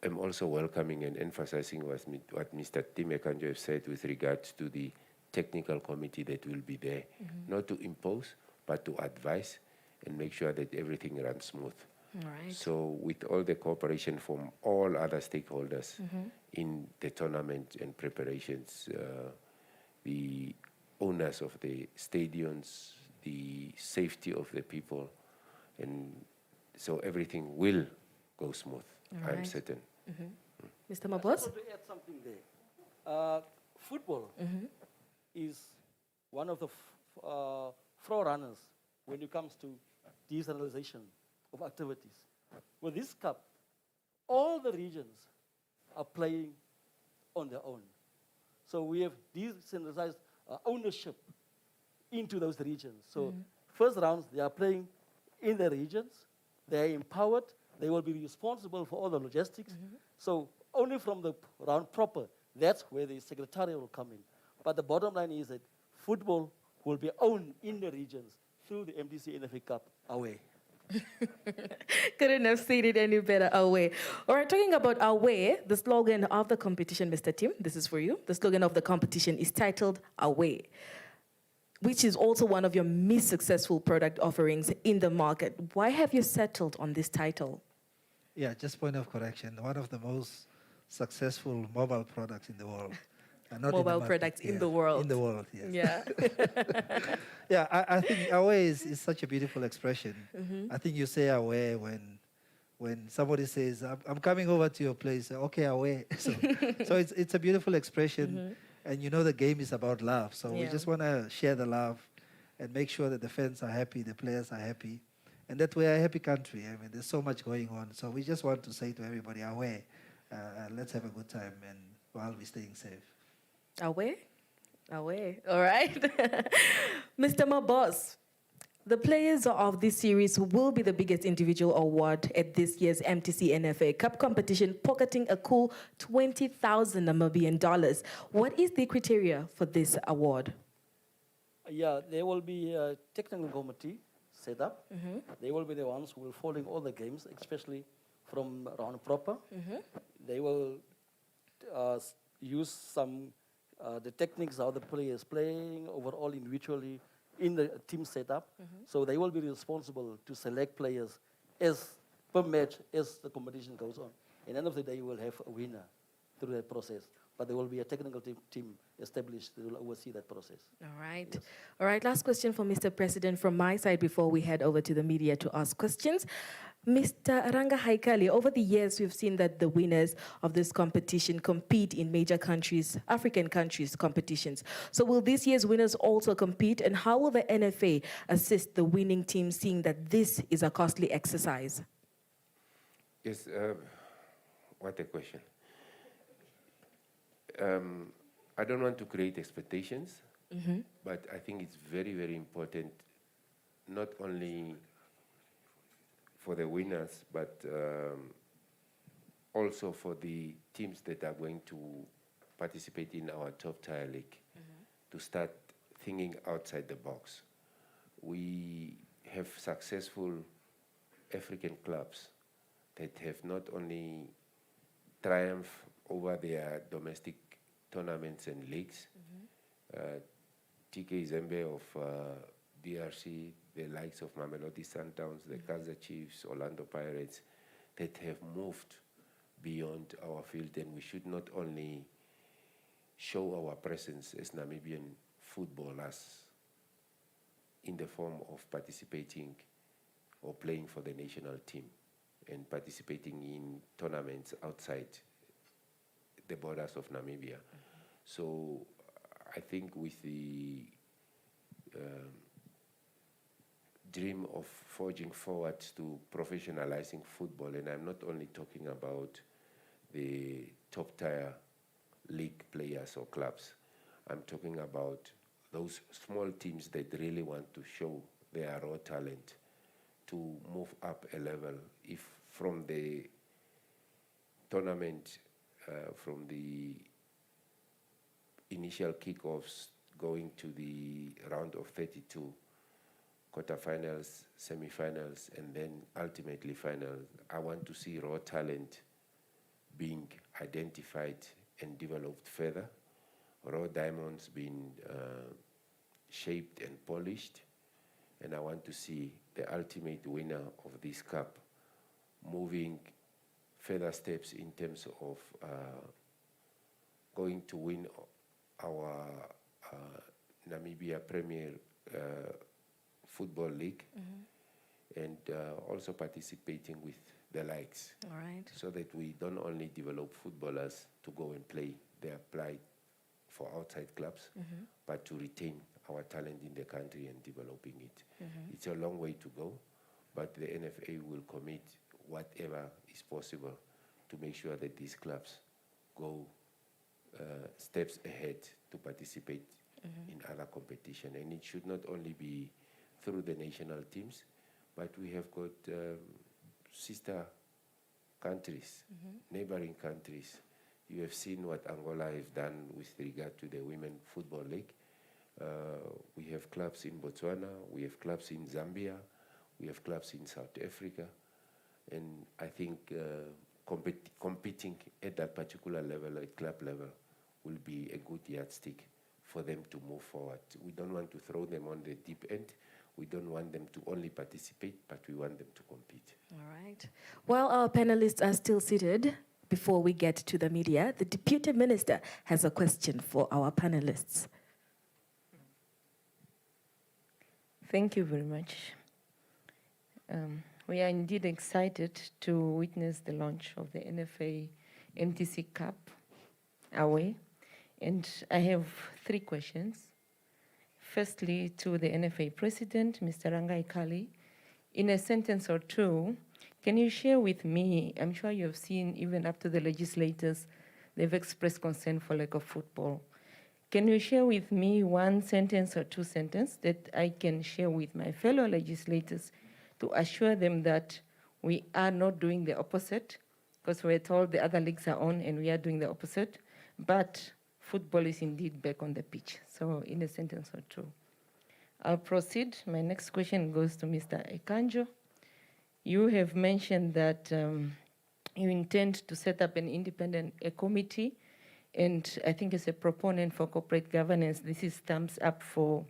L: am also welcoming and emphasizing what Mr. Timekanjo has said with regards to the technical committee that will be there, not to impose, but to advise and make sure that everything runs smooth.
G: All right.
L: So with all the cooperation from all other stakeholders in the tournament and preparations, the owners of the stadiums, the safety of the people, and so everything will go smooth, I'm certain.
G: Mr.
J: I
G: Mabos?
J: just want to add something there. Football is one of the forerunners when it comes to decentralization of activities. With this cup, all the regions are playing on their own. So we have decentralized ownership into those regions. So first rounds, they are playing in the regions. They are empowered. They will be responsible for all the logistics. So only from the round proper, that's where the secretariat will come in. But the bottom line is that football will be owned in the regions through the MTC Nfa Cup away.
G: Couldn't have said it any better, away. All right, talking about away, the slogan of the competition, Mr. Tim, this is for you. The slogan of the competition is titled Away, which is also one of your most successful product offerings in the market. Why have you settled on this title?
K: Yeah, just point of correction. One of the most successful mobile products in the world. Not
G: Mobile
K: in the
G: products in the world.
K: In the world, yes.
G: Yeah.
K: Yeah, I think away is such a beautiful expression. I think you say away when somebody says, I'm coming over to your place, okay, away. So it's a beautiful expression. And you know the game is about love. So we just want to share the love and make sure that the fans are happy, the players are happy, and that we're a happy country. I mean, there's so much going on. So we just want to say to everybody, away, let's have a good time and while we're staying safe.
G: Away? Away. All right. Mr. Mabos, the players of this series will be the biggest individual award at this year's MTC Nfa Cup competition, pocketing a cool 20,000 Namibian dollars. What is the criteria for this award?
J: Yeah, there will be a technical committee set up. They will be the ones who will follow all the games, especially from round proper. They will use some the techniques how the players playing overall individually in the team setup. So they will be responsible to select players as per match as the competition goes on. At the end of the day, you will have a winner through that process. But there will be a technical team established that will oversee that process.
G: All right. Yes. All right, last question for Mr. President from my side before we head over to the media to ask questions. Mr. Ranga Haikali, over the years, we've seen that the winners of this competition compete in major countries, African countries' competitions. So will this year's winners also compete? And how will the NFA assist the winning team, seeing that this is a costly exercise?
L: Yes, what a question. I don't want to create expectations, but I think it's very, very important, not only for the winners, but also for the teams that are going to participate in our top-tier league, to start thinking outside the box. We have successful African clubs that have not only triumphed over their domestic tournaments and leagues. TK Zembe of DRC, the likes of Mamelodi Sundowns, the Kaizer Chiefs, Orlando Pirates, that have moved beyond our field, and we should not only show our presence as Namibian footballers in the form of participating or playing for the national team and participating in tournaments outside the borders of Namibia. So I think with the dream of forging forward to professionalizing football, and I'm not only talking about the top tier league players or clubs, I'm talking about those small teams that really want to show their raw talent to move up a level. If from the tournament, from the initial kickoffs going to the round of 32, quarterfinals, semifinals, and then ultimately finals, I want to see raw talent being identified and developed further, raw diamonds being shaped and polished, and I want to see the ultimate winner of this cup moving further steps in terms of going to win our Namibia Premier Football League, and also participating with the likes.
G: All right.
L: So that we don't only develop footballers to go and play, they apply for outside clubs, but to retain our talent in the country and developing it. It's a long way to go, but the NFA will commit whatever is possible to make sure that these clubs go steps ahead to participate in other competition. And it should not only be through the national teams, but we have got sister countries, neighboring countries. You have seen what Angola have done with regard to the Women Football League. We have clubs in Botswana, we have clubs in Zambia, we have clubs in South Africa, and I think competing at that particular level, at club level, will be a good yardstick for them to move forward. We don't want to throw them on the deep end. We don't want them to only participate, but we want them to compete.
G: All right. While our panelists are still seated, before we get to the media, the Deputy Minister has a question for our panelists.
R: Thank you very much. We are indeed excited to witness the launch of the NFA Mtc Cup away. And I have 3 questions. Firstly, to the NFA President, Mr. Ranga Haikali, in a sentence or two, can you share with me, I'm sure you have seen even up to the legislators, they've expressed concern for lack of football. Can you share with me 1 sentence or 2 sentences that I can share with my fellow legislators to assure them that we are not doing the opposite, because we're told the other leagues are on and we are doing the opposite, but football is indeed back on the pitch. So in a sentence or 2. I'll proceed. My next question goes to Mr. Ekanjo. You have mentioned that you intend to set up an independent committee, and I think as a proponent for corporate governance, this is thumbs up for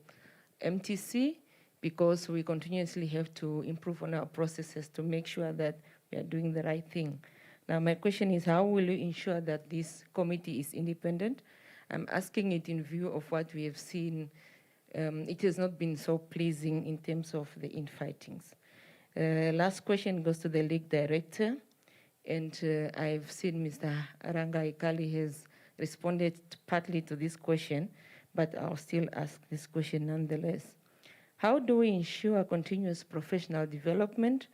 R: MTC, because we continuously have to improve on our processes to make sure that we are doing the right thing. Now, my question is, how will you ensure that this committee is independent? I'm asking it in view of what we have seen. It has not been so pleasing in terms of the infightings. Last question goes to the league director, and I've seen Mr. Ranga Haikali has responded partly to this question, but I'll still ask this question nonetheless. How do we ensure continuous professional development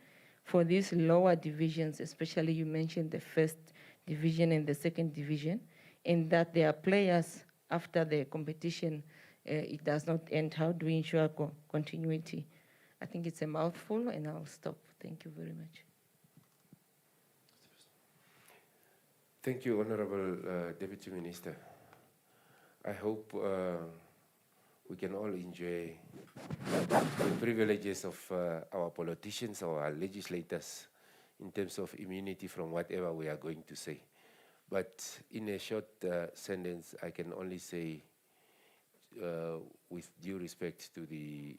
R: for these lower divisions, especially you mentioned the 1st division and the 2nd division, and that there are players after the competition, it does not end? How do we ensure continuity? I think it's a mouthful, and I'll stop. Thank you very much.
L: Thank you, Honorable Deputy Minister. I hope we can all enjoy the privileges of our politicians or our legislators in terms of immunity from whatever we are going to say. But in a short sentence, I can only say with due respect to the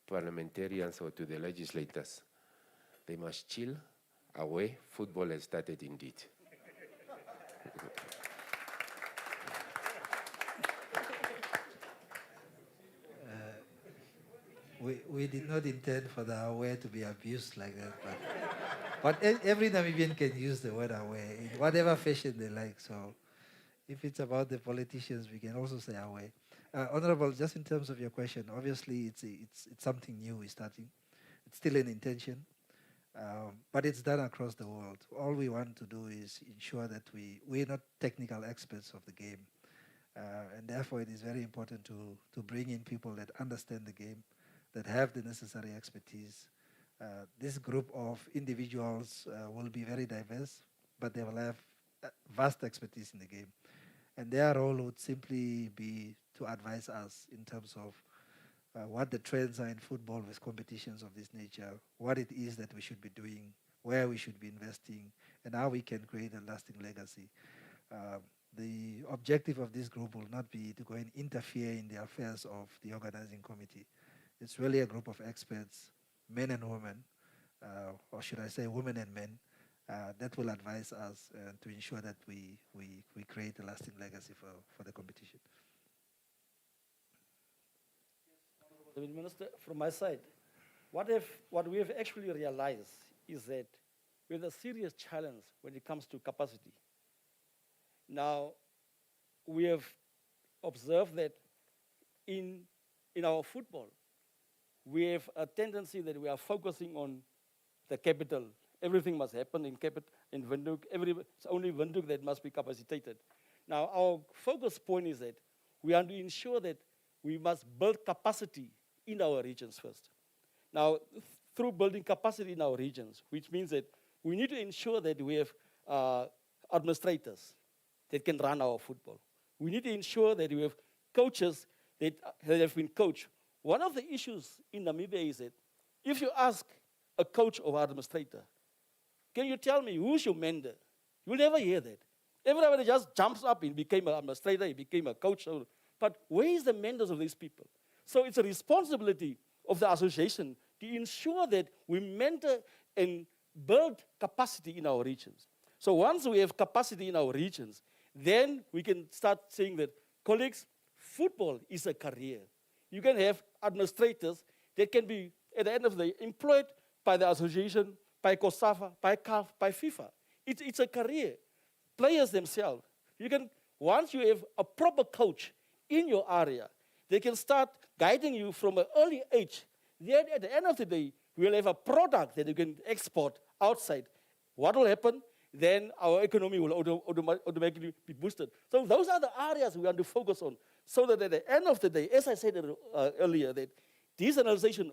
L: parliamentarians or to the legislators, they must chill away. Football has started indeed.
K: We did not intend for the away to be abused like that, but every Namibian can use the word away in whatever fashion they like. So if it's about the politicians, we can also say away. Honorable, just in terms of your question, obviously it's something new we're starting. It's still an intention, but it's done across the world. All we want to do is ensure that we're not technical experts of the game. And therefore it is very important to bring in people that understand the game, that have the necessary expertise. This group of individuals will be very diverse, but they will have vast expertise in the game. And their role would simply be to advise us in terms of what the trends are in football with competitions of this nature, what it is that we should be doing, where we should be investing, and how we can create a lasting legacy. The objective of this group will not be to go and interfere in the affairs of the organizing committee. It's really a group of experts, men and women, or should I say women and men, that will advise us to ensure that we create a lasting legacy for the competition.
J: Minister, from my side, what we have actually realized is that we have a serious challenge when it comes to capacity. Now, we have observed that in our football, we have a tendency that we are focusing on the capital. Everything must happen in Windhoek. It's only Windhoek that must be capacitated. Now, our focus point is that we are to ensure that we must build capacity in our regions first. Now, through building capacity in our regions, which means that we need to ensure that we have administrators that can run our football. We need to ensure that we have coaches that have been coached. One of the issues in Namibia is that if you ask a coach or administrator, can you tell me who's your mentor? You'll never hear that. Everybody just jumps up and became an administrator, he became a coach. But where is the mentors of these people? So it's a responsibility of the association to ensure that we mentor and build capacity in our regions. So once we have capacity in our regions, then we can start saying that, colleagues, football is a career. You can have administrators that can be, at the end of the day, employed by the association, by COSAFA, by CAF, by FIFA. It's a career. Players themselves, once you have a proper coach in your area, they can start guiding you from an early age. Then at the end of the day, we will have a product that you can export outside. What will happen? Then our economy will automatically be boosted. So those are the areas we want to focus on, so that at the end of the day, as I said earlier, that decentralization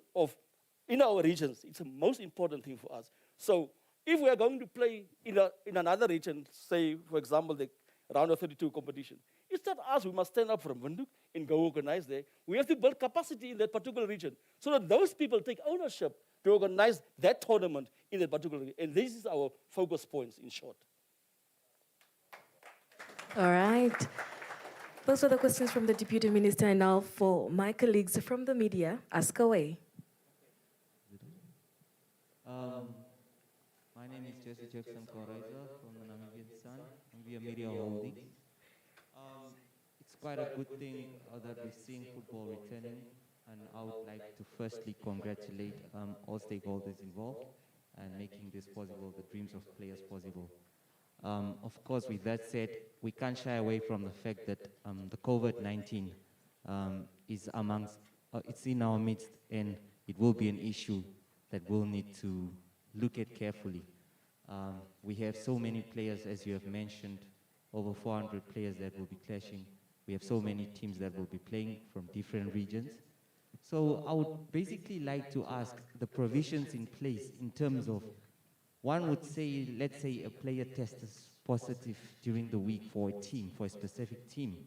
J: in our regions, it's the most important thing for us. So if we are going to play in another region, say, for example, the round of 32 competition, it's not us who must stand up from Windhoek and go organize there. We have to build capacity in that particular region so that those people take ownership to organize that tournament in that particular region. And this is our focus points, in short.
G: All right. Those are the questions from the Deputy Minister. And now for my colleagues from the media, ask away.
S: My name is Jesse Jackson Koraiza from the Namibian Sun, and we are Media Holdings. It's quite a good thing that we're seeing football returning, and I would like to firstly congratulate all stakeholders involved and making this possible, the dreams of players possible. Of course, with that said, we can't shy away from the fact that the COVID-19 is it's in our midst, and it will be an issue that we'll need to look at carefully. We have so many players, as you have mentioned, over 400 players that will be clashing. We have so many teams that will be playing from different regions. So I would basically like to ask the provisions in place in terms of, one would say, let's say a player tests positive during the week for a team, for a specific team.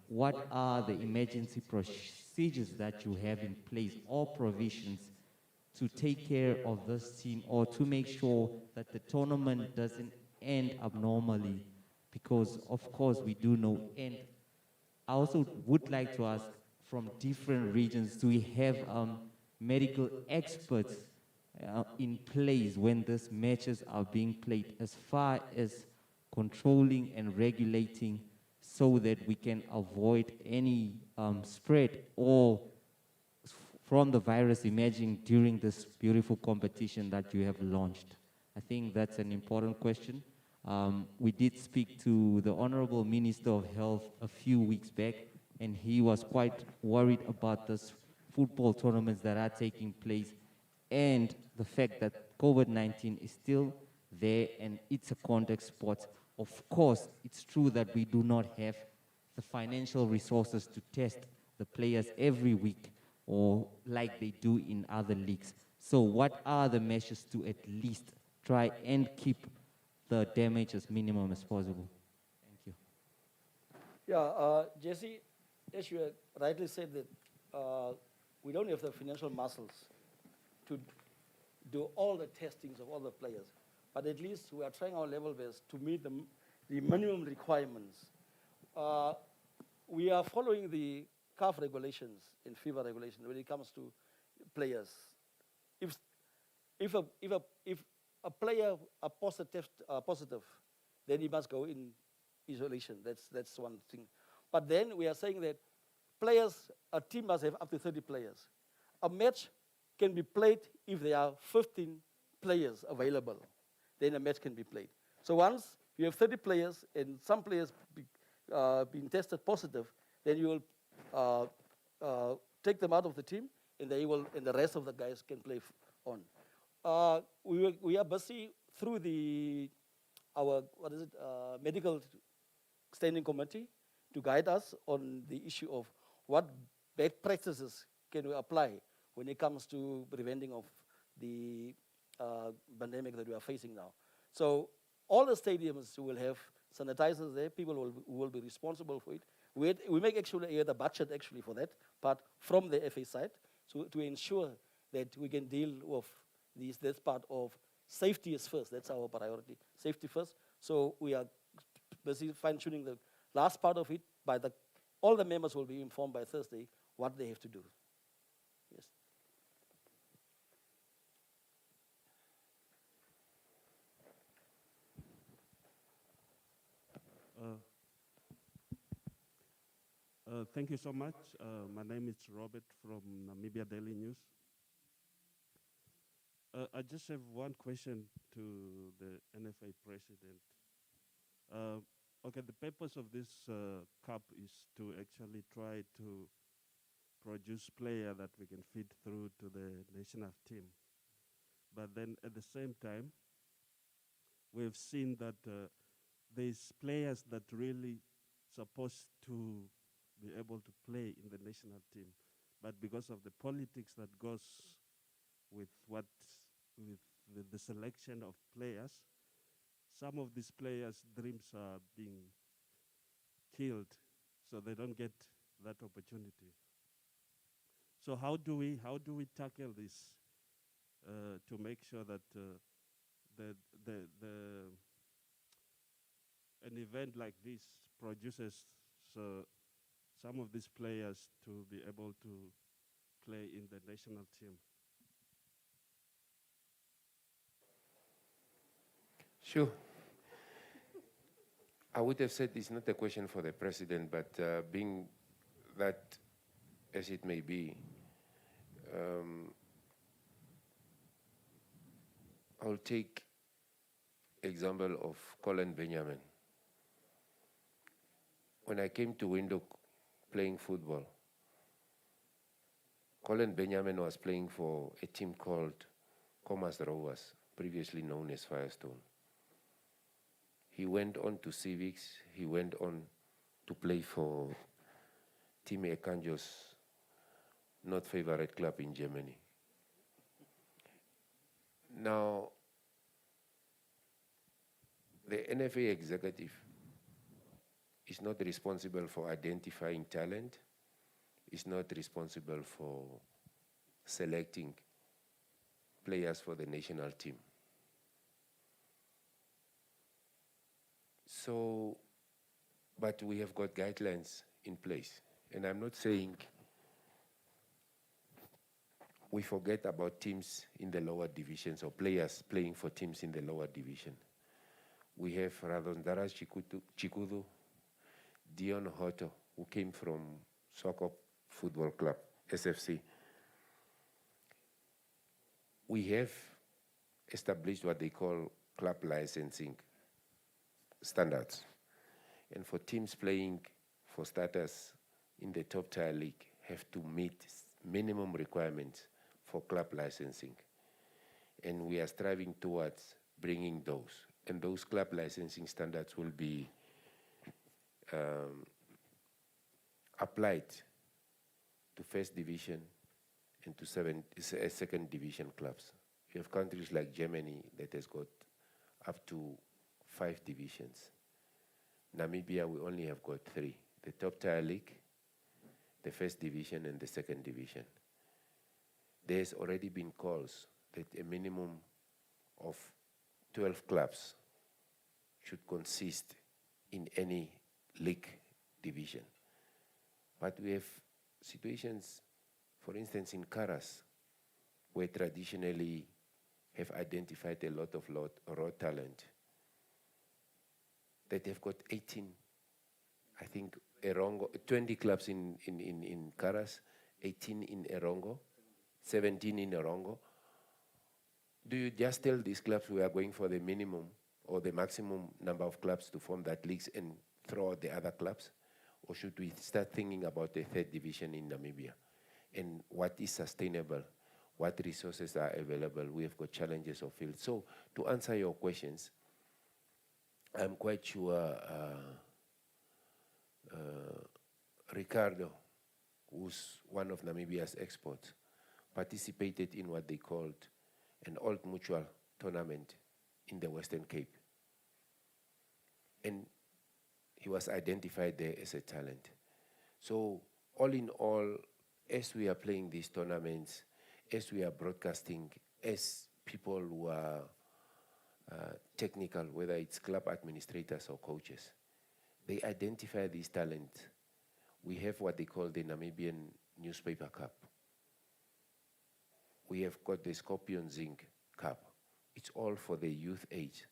S: What are the emergency procedures that you have in place or provisions to take care of this team, or to make sure that the tournament doesn't end abnormally because of course we do know, and I also would like to ask, from different regions, do we have medical experts in place when these matches are being played, as far as controlling and regulating, so that we can avoid any spread or from the virus emerging during this beautiful competition that you have launched? I think that's an important question. We did speak to the Honorable Minister of Health a few weeks back, and he was quite worried about this football tournaments that are taking place and the fact that COVID-19 is still there and it's a contact sport. Of course, it's true that we do not have the financial resources to test the players every week or like they do in other leagues. So what are the measures to at least try and keep the damage as minimum as possible? Thank you.
J: Yeah, Jesse, as you rightly said that we don't have the financial muscles to do all the testings of all the players, but at least we are trying our level best to meet the minimum requirements. We are following the CAF regulations and FIFA regulations when it comes to players. If a player are positive, then he must go in isolation. That's one thing. But then we are saying that a team must have up to 30 players. A match can be played if there are 15 players available. Then a match can be played. So once you have 30 players and some players being tested positive, then you will take them out of the team, and and the rest of the guys can play on. We are busy through our medical standing committee to guide us on the issue of what best practices can we apply when it comes to preventing of the pandemic that we are facing now. So all the stadiums will have sanitizers there. People will be responsible for it. We make actually the budget actually for that part from the FA side, so to ensure that we can deal with this part of safety is first. That's our priority, safety first. So we are busy fine-tuning the last part of it. All the members will be informed by Thursday what they have to do. Yes.
T: Thank you so much. My name is Robert from Namibia Daily News. I just have one question to the NFA president. Okay, the purpose of this cup is to actually try to produce players that we can feed through to the national team. But then at the same time, we've seen that there's players that really supposed to be able to play in the national team, but because of the politics that goes with the selection of players, some of these players' dreams are being killed, so they don't get that opportunity. So how do we tackle this to make sure that an event like this produces some of these players to be able to play in the national team?
L: Sure. I would have said it's not a question for the president, but being that as it may be, I'll take example of Colin Benjamin. When I came to Windhoek playing football, Colin Benjamin was playing for a team called Commerce Rovers, previously known as Firestone. He went on to Civics. He went on to play for Team Ekanjo's not favorite club in Germany. Now, the NFA executive is not responsible for identifying talent, is not responsible for selecting players for the national team. So But we have got guidelines in place. And I'm not saying we forget about teams in the lower divisions or players playing for teams in the lower division. We have Radondara Chikudu, Dion Hoto, who came from Soccer Football Club, SFC. We have established what they call club licensing standards. And for teams playing, for starters, in the top tier league, have to meet minimum requirements for club licensing. And we are striving towards bringing those. And those club licensing standards will be applied to first division and to second division clubs. You have countries like Germany that has got up to 5 divisions. Namibia, we only have got 3. The top tier league, the first division, and the second division. There's already been calls that a minimum of 12 clubs should consist in any league division. But we have situations, for instance, in Karas, where traditionally have identified a lot of raw talent, that they've got 18, I think, 20 clubs in Karas, 18 in Erongo, 17 in Erongo. Do you just tell these clubs we are going for the minimum or the maximum number of clubs to form that leagues and throw out the other clubs? Or should we start thinking about a third division in Namibia? And what is sustainable? What resources are available? We have got challenges of field. So to answer your questions, I'm quite sure Ricardo, who's one of Namibia's exports, participated in what they called an Old Mutual tournament in the Western Cape. And he was identified there as a talent. So all in all, as we are playing these tournaments, as we are broadcasting, as people who are technical, whether it's club administrators or coaches, they identify these talents. We have what they call the Namibian Newspaper Cup. We have got the Scorpion Zinc Cup. It's all for the youth age,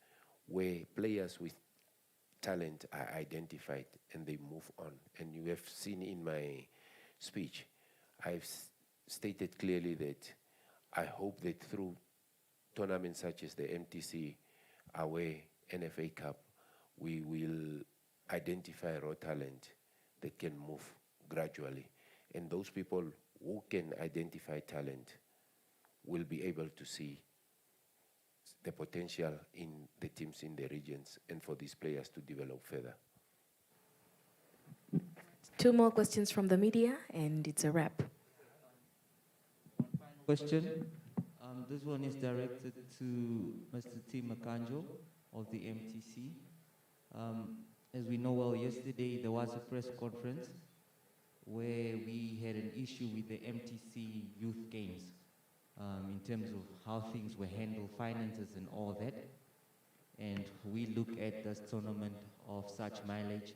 L: where players with talent are identified and they move on. And you have seen in my speech, I've stated clearly that I hope that through tournaments such as the Mtc Nfa Cup, we will identify raw talent that can move gradually. And those people who can identify talent will be able to see the potential in the teams in the regions and for these players to develop further.
G: 2 more questions from the media, and it's a wrap.
S: Question. This one is directed to Mr. Tim Makanjo of the MTC. As we know well, yesterday there was a press conference where we had an issue with the MTC Youth Games in terms of how things were handled, finances and all that. And we look at this tournament of such mileage,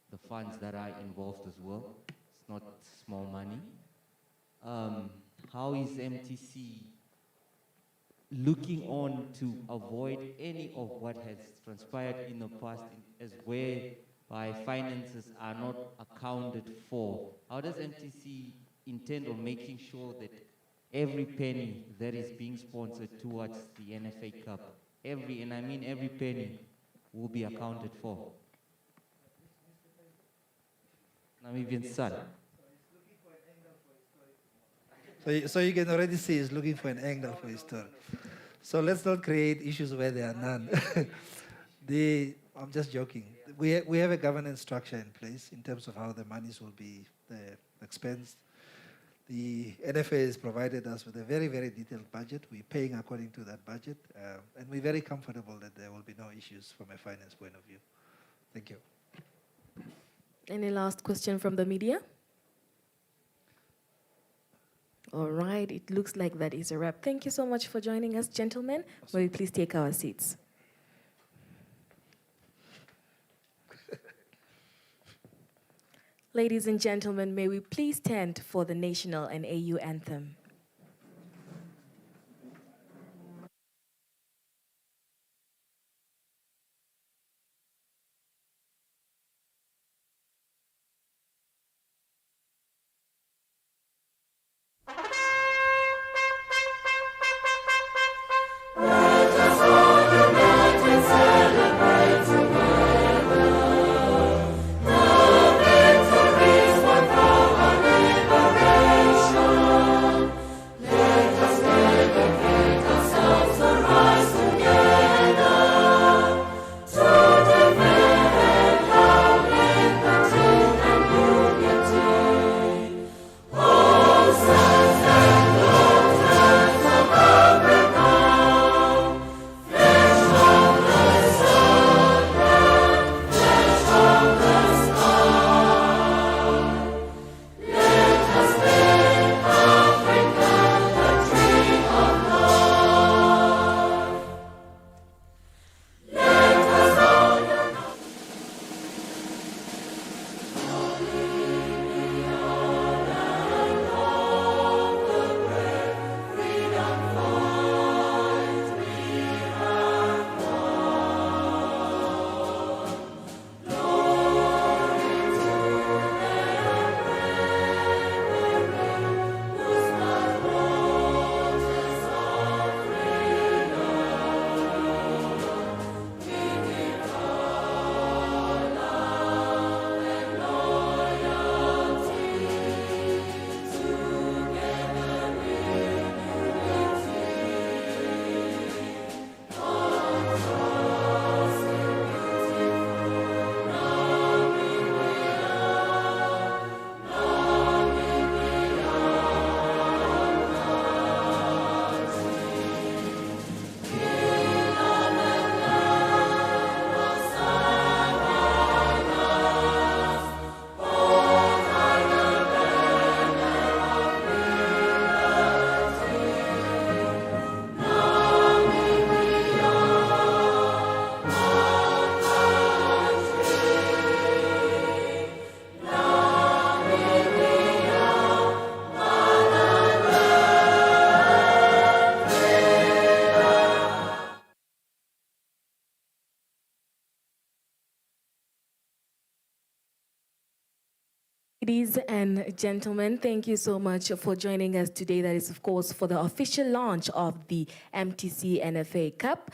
S: the funds that are involved as well. It's not small money. How is MTC looking on to avoid any of what has transpired in the past, as whereby finances are not accounted for? How does MTC intend on making sure that every penny that is being sponsored towards the NFA Cup, and I mean every penny, will be accounted for? Namibian son.
K: So you can already see he's looking for an angle for his story. So let's not create issues where there are none. I'm just joking. We have a governance structure in place in terms of how the monies will be expensed. The NFA has provided us with a very, very detailed budget. We're paying according to that budget, and we're very comfortable that there will be no issues from a finance point of view. Thank you.
G: Any last question from the media? All right, it looks like that is a wrap. Thank you so much for joining us, gentlemen. Will you please take our seats? Ladies and gentlemen, may we please stand for the national and AU anthem. Ladies and gentlemen, thank you so much for joining us today. That is, of course, for the official launch of the Mtc Nfa Cup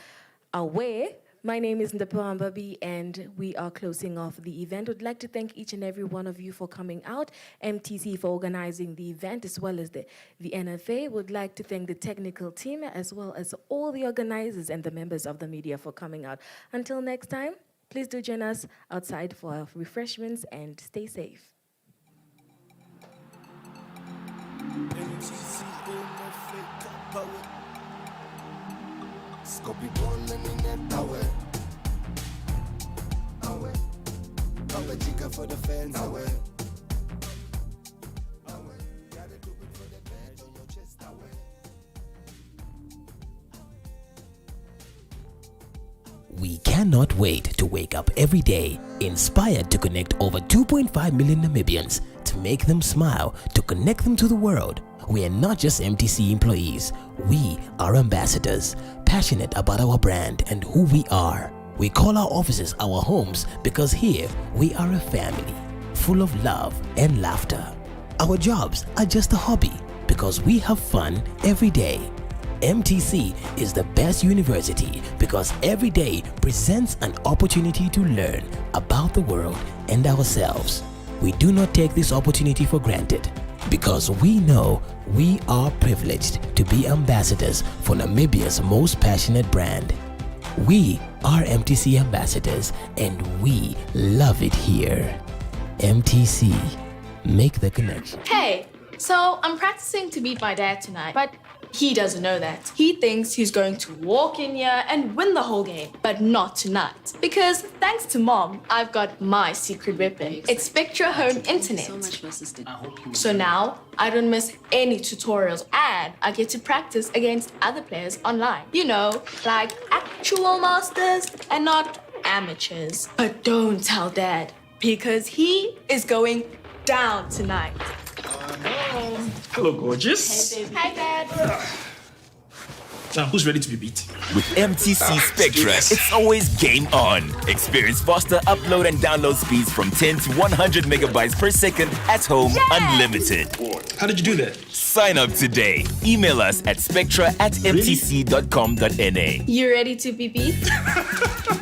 G: Away. My name is Ndepo Ambabi, and we are closing off the event. Would like to thank each and every one of you for coming out, MTC for organizing the event, as well as the NFA. Would like to thank the technical team, as well as all the organizers and the members of the media for coming out. Until next time, please do join us outside for refreshments and stay safe.
Q: Mtc Nfa Cup Scopy ball and in that away. Away jigger for the fans away. Gotta do it for the badge on your chest away.
A: We cannot wait to wake up every day inspired to connect over 2.5 million Namibians, to make them smile, to connect them to the world. We are not just MTC employees, we are ambassadors, passionate about our brand and who we are. We call our offices our homes because here we are a family, full of love and laughter. Our jobs are just a hobby because we have fun every day. MTC is the best university because every day presents an opportunity to learn about the world and ourselves. We do not take this opportunity for granted because we know we are privileged to be ambassadors for Namibia's most passionate brand. We are MTC ambassadors and we love it here. MTC, make the connection.
B: Hey, so I'm practicing to beat my dad tonight, but he doesn't know that. He thinks he's going to walk in here and win the whole game, but not tonight. Because thanks to Mom, I've got my secret weapon. It's Spectra Home Internet. So now, I don't miss any tutorials and I get to practice against other players online. You know, like actual masters and not amateurs. But don't tell Dad, because he is going down tonight.
C: Hello, gorgeous.
B: Hi, Dad.
C: Now, who's ready to be beat?
D: With MTC Spectra, it's always game on. Experience faster upload and download speeds from 10 to 100 megabytes per second at home, unlimited.
C: How did you do that?
D: Sign up today. Email us at spectra@mtc.com.na.
B: You ready to be beat?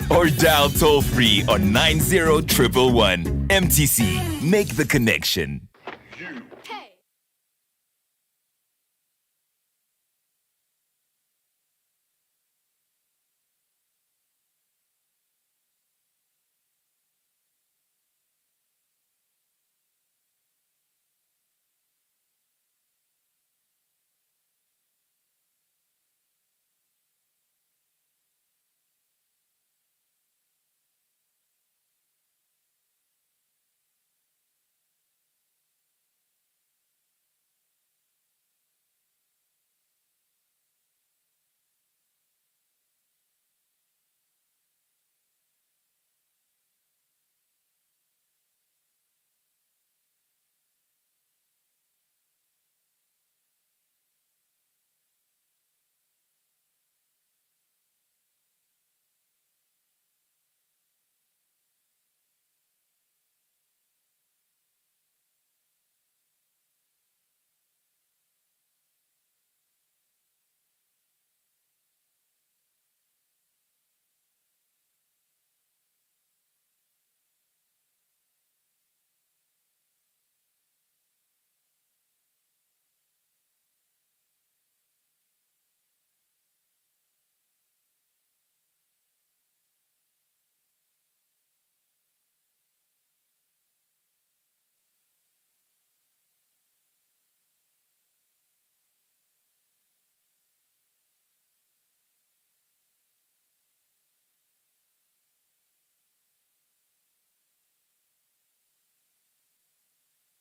D: Or dial toll free on 90111. MTC, make the connection.